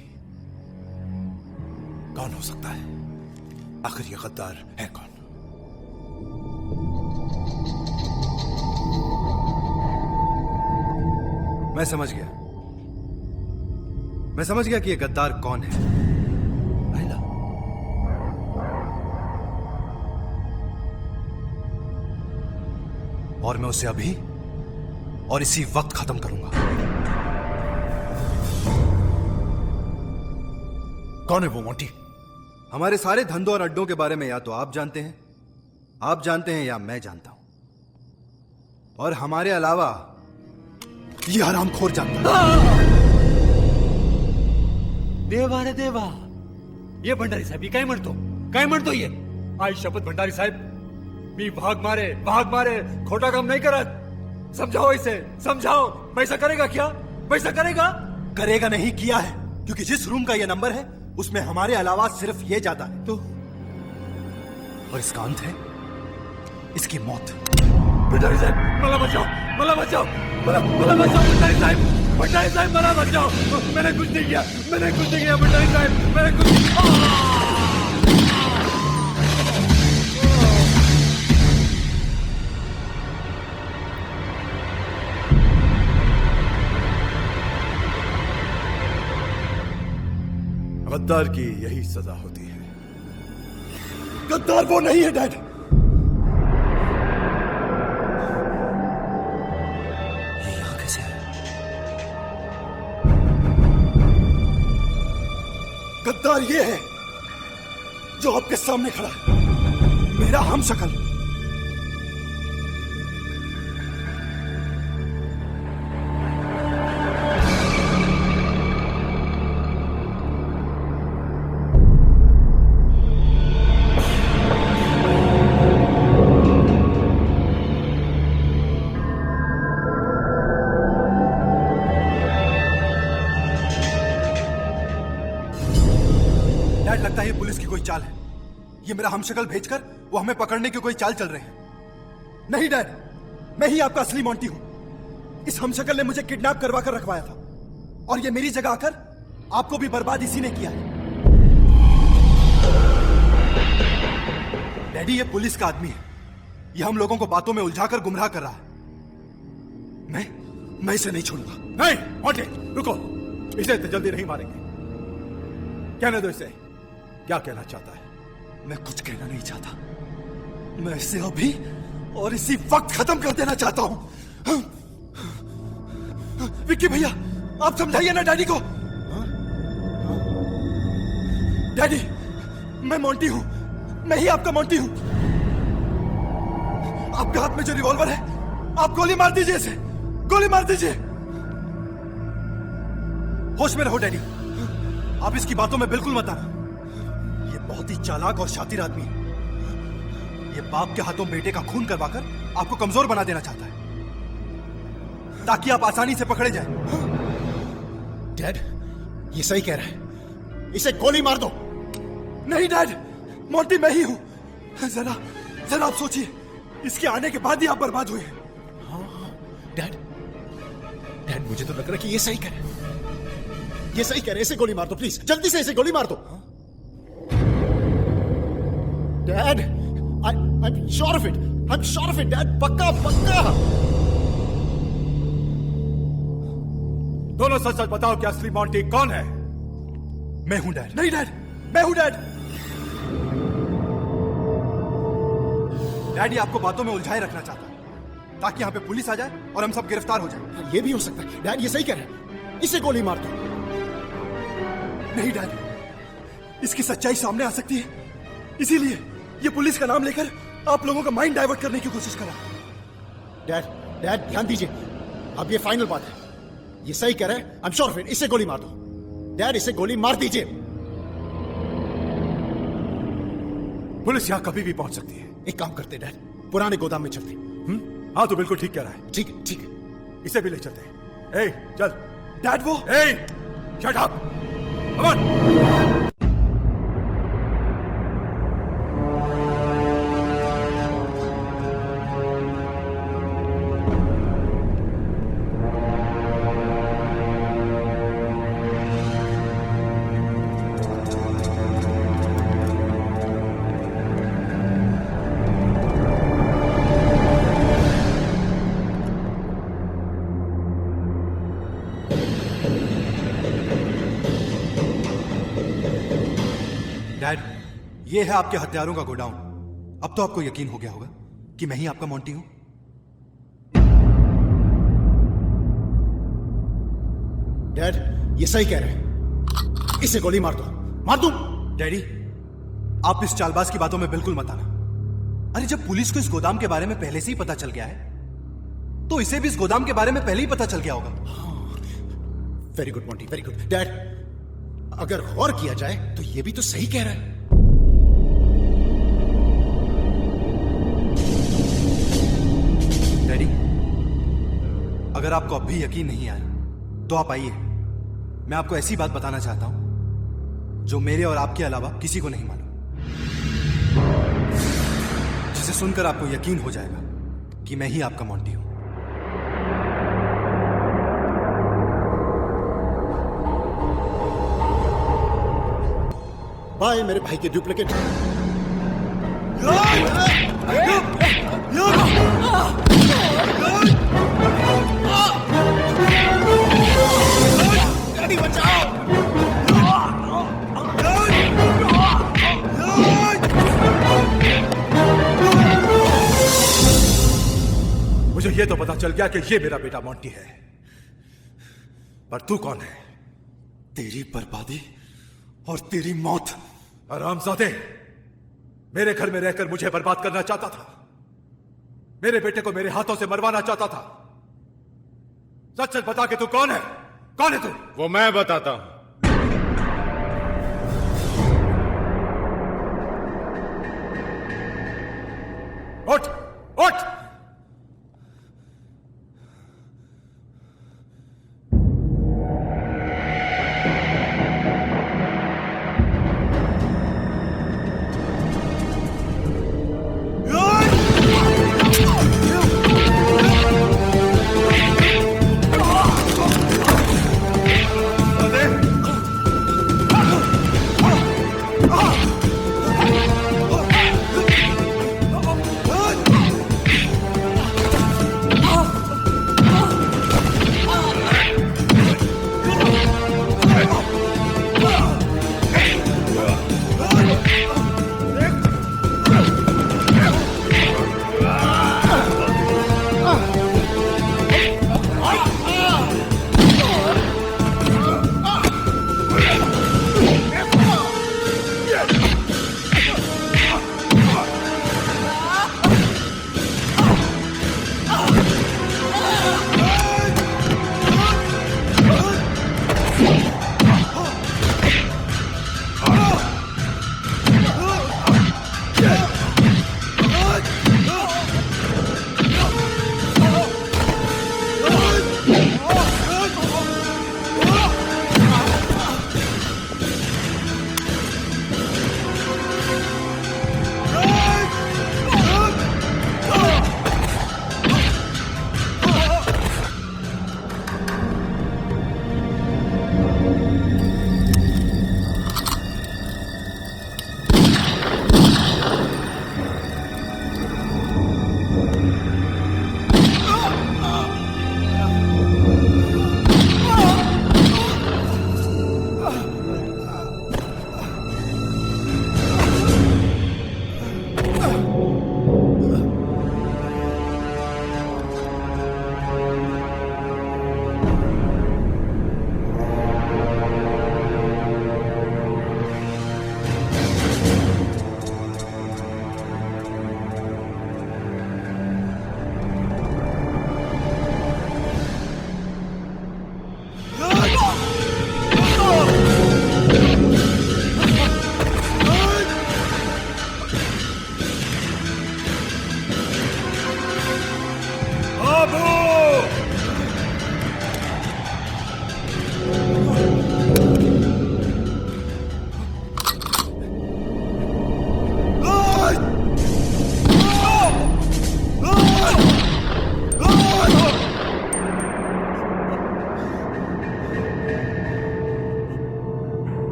कौन हो सकता है? आखिर ये गद्दार है कौन? मैं समझ गया कि ये गद्दार कौन है। महिला। और मैं उसे अभी और इसी वक्त खत्म करूंगा। कौन है वो मोंटी? हमारे सारे धंधों और अड्डों के बारे में या तो आप जानते हैं या मैं जानता हूं, और हमारे अलावा ये हरामखोर जानता है। देवा रे देवा, ये भंडारी साहेब काय म्हणतो ये? आई शपथ भंडारी साहेब, मी भाग मारे खोटा काम नहीं करा। समझाओ इसे, समझाओ। पैसा करेगा क्या? पैसा करेगा नहीं, किया है। क्योंकि जिस रूम का ये नंबर है उसमें हमारे अलावा सिर्फ ये जाता है। और इसका अंत है इसकी मौत। भंडारी साहब मला बचाओ, मला बचाओ, मला बचाओ भंडारी साहब, भंडारी साहब मला बचाओ। मैंने कुछ नहीं किया, मैंने कुछ नहीं किया भंडारी साहब, मैंने कुछ गद्दार की यही सजा होती है। गद्दार वो नहीं है डैड। यहां कैसे है? गद्दार ये है जो आपके सामने खड़ा है, मेरा हमशक्ल। लगता है ये पुलिस की कोई चाल है। ये मेरा हमशक्ल भेजकर वो हमें पकड़ने की कोई चाल चल रहे हैं। नहीं डैड, मैं ही आपका असली मोंटी हूं। इस हमशक्ल ने मुझे किडनैप करवा कर रखवाया था और ये मेरी जगह आकर आपको भी बर्बाद इसी ने किया है। डैडी, ये पुलिस का आदमी है। ये हम लोगों को बातों में उलझाकर गुमराह कर रहा है। मैं इसे नहीं छोड़ूंगा। नहीं मोटे, रुको, इसे इतनी जल्दी नहीं मारेंगे। कहने दो इसे, क्या कहना चाहता है? मैं कुछ कहना नहीं चाहता। मैं इसे अभी और इसी वक्त खत्म कर देना चाहता हूं। विक्की भैया, आप समझाइए ना डैडी को। डैडी, मैं मोंटी हूं, मैं ही आपका मोंटी हूं। आपके हाथ में जो रिवॉल्वर है, आप गोली मार दीजिए इसे, गोली मार दीजिए। होश में रहो डैडी, आप इसकी बातों में बिल्कुल मत आना। ये बहुत ही चालाक और शातिर आदमी है। ये बाप के हाथों बेटे का खून करवाकर आपको कमजोर बना देना चाहता है ताकि आप आसानी से पकड़े जाएं। डैड, ये सही कह रहा है, इसे गोली मार दो। नहीं डैड, मोंटी मैं ही हूं। जरा आप सोचिए, इसके आने के बाद ही आप बर्बाद हुए। डैड, मुझे तो लग रहा है कि ये सही कह रहा है। ये सही कह रहे, इसे गोली मार दो प्लीज, जल्दी से इसे गोली मार दो। Dad, I'm sure of it, dad, पक्का। दोनों सच सच बताओ कि असली मोंटी कौन है? मैं हूं डैड। नहीं डैड, मैं हूं डैड। डैडी आपको बातों में उलझाए रखना चाहता है ताकि यहां पे पुलिस आ जाए और हम सब गिरफ्तार हो जाए। ये भी हो सकता है। डैड, ये सही कह रहा है, इसे गोली मार दो। नहीं डैड, इसकी सच्चाई सामने आ सकती है, इसीलिए ये पुलिस का नाम लेकर आप लोगों का माइंड डाइवर्ट करने की कोशिश करा। डैड, ध्यान दीजिए, अब ये फाइनल बात है। ये सही कह रहा है, I am sure of it, इसे गोली मार दो। डैड, इसे गोली मार दीजिए। पुलिस यहां कभी भी पहुंच सकती है। एक काम करते डैड, पुराने गोदाम में चलते। हाँ, तो बिल्कुल ठीक कह रहा है। ठीक है, इसे भी ले चलते हैं। ए, चल। डैड, वो shut up, come on. Dad, ये है आपके हथियारों का गोडाउन। अब तो आपको यकीन हो गया होगा कि मैं ही आपका मोंटी हूं। डैड, ये सही कह रहे हैं, इसे गोली मार दो। मार दो। डैडी, आप इस चालबाज की बातों में बिल्कुल मत आना। अरे, जब पुलिस को इस गोदाम के बारे में पहले से ही पता चल गया है तो इसे भी इस गोदाम के बारे में पहले ही पता चल गया होगा। Very good Monty, very good. Dad, अगर गौर किया जाए तो ये भी तो सही कह रहा है। डैडी, अगर आपको अब भी यकीन नहीं आया तो आप आइए, मैं आपको ऐसी बात बताना चाहता हूं जो मेरे और आपके अलावा किसी को नहीं मालूम। जिसे सुनकर आपको यकीन हो जाएगा कि मैं ही आपका मोंटी हूं। बाय मेरे भाई के डुप्लीकेट। मुझे यह तो पता चल गया कि ये मेरा बेटा मोंटी है, पर तू कौन है? तेरी बर्बादी और तेरी मौत। हरामजादे, मेरे घर में रहकर मुझे बर्बाद करना चाहता था, मेरे बेटे को मेरे हाथों से मरवाना चाहता था। सच सच बता के तू कौन है? कौन है तू? वो मैं बताता हूं। उठ उठ!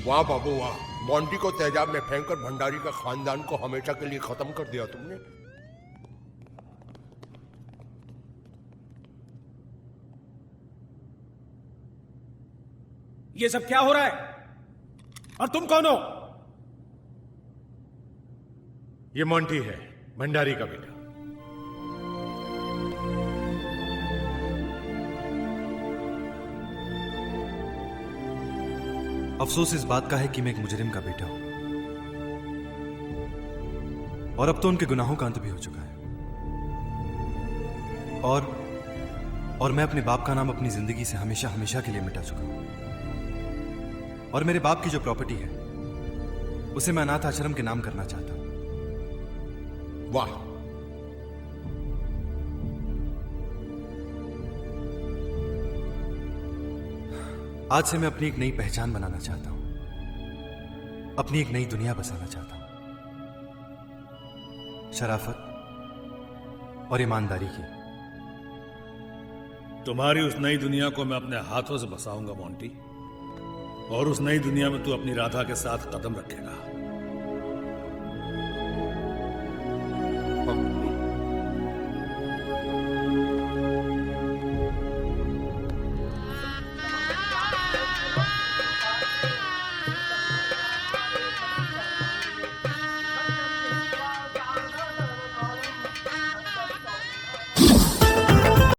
वाह बाबू वाह, मोंटी को तेजाब में फेंककर भंडारी का खानदान को हमेशा के लिए खत्म कर दिया तुमने। ये सब क्या हो रहा है? और तुम कौन हो? ये मोंटी है, भंडारी का बेटा। अफसोस इस बात का है कि मैं एक मुजरिम का बेटा हूं, और अब तो उनके गुनाहों का अंत भी हो चुका है। और मैं अपने बाप का नाम अपनी जिंदगी से हमेशा हमेशा के लिए मिटा चुका हूं। और मेरे बाप की जो प्रॉपर्टी है उसे मैं अनाथ आश्रम के नाम करना चाहता हूं। वाह, आज से मैं अपनी एक नई पहचान बनाना चाहता हूं, अपनी एक नई दुनिया बसाना चाहता हूं, शराफत और ईमानदारी की। तुम्हारी उस नई दुनिया को मैं अपने हाथों से बसाऊंगा मोंटी, और उस नई दुनिया में तू अपनी राधा के साथ कदम रखेगा।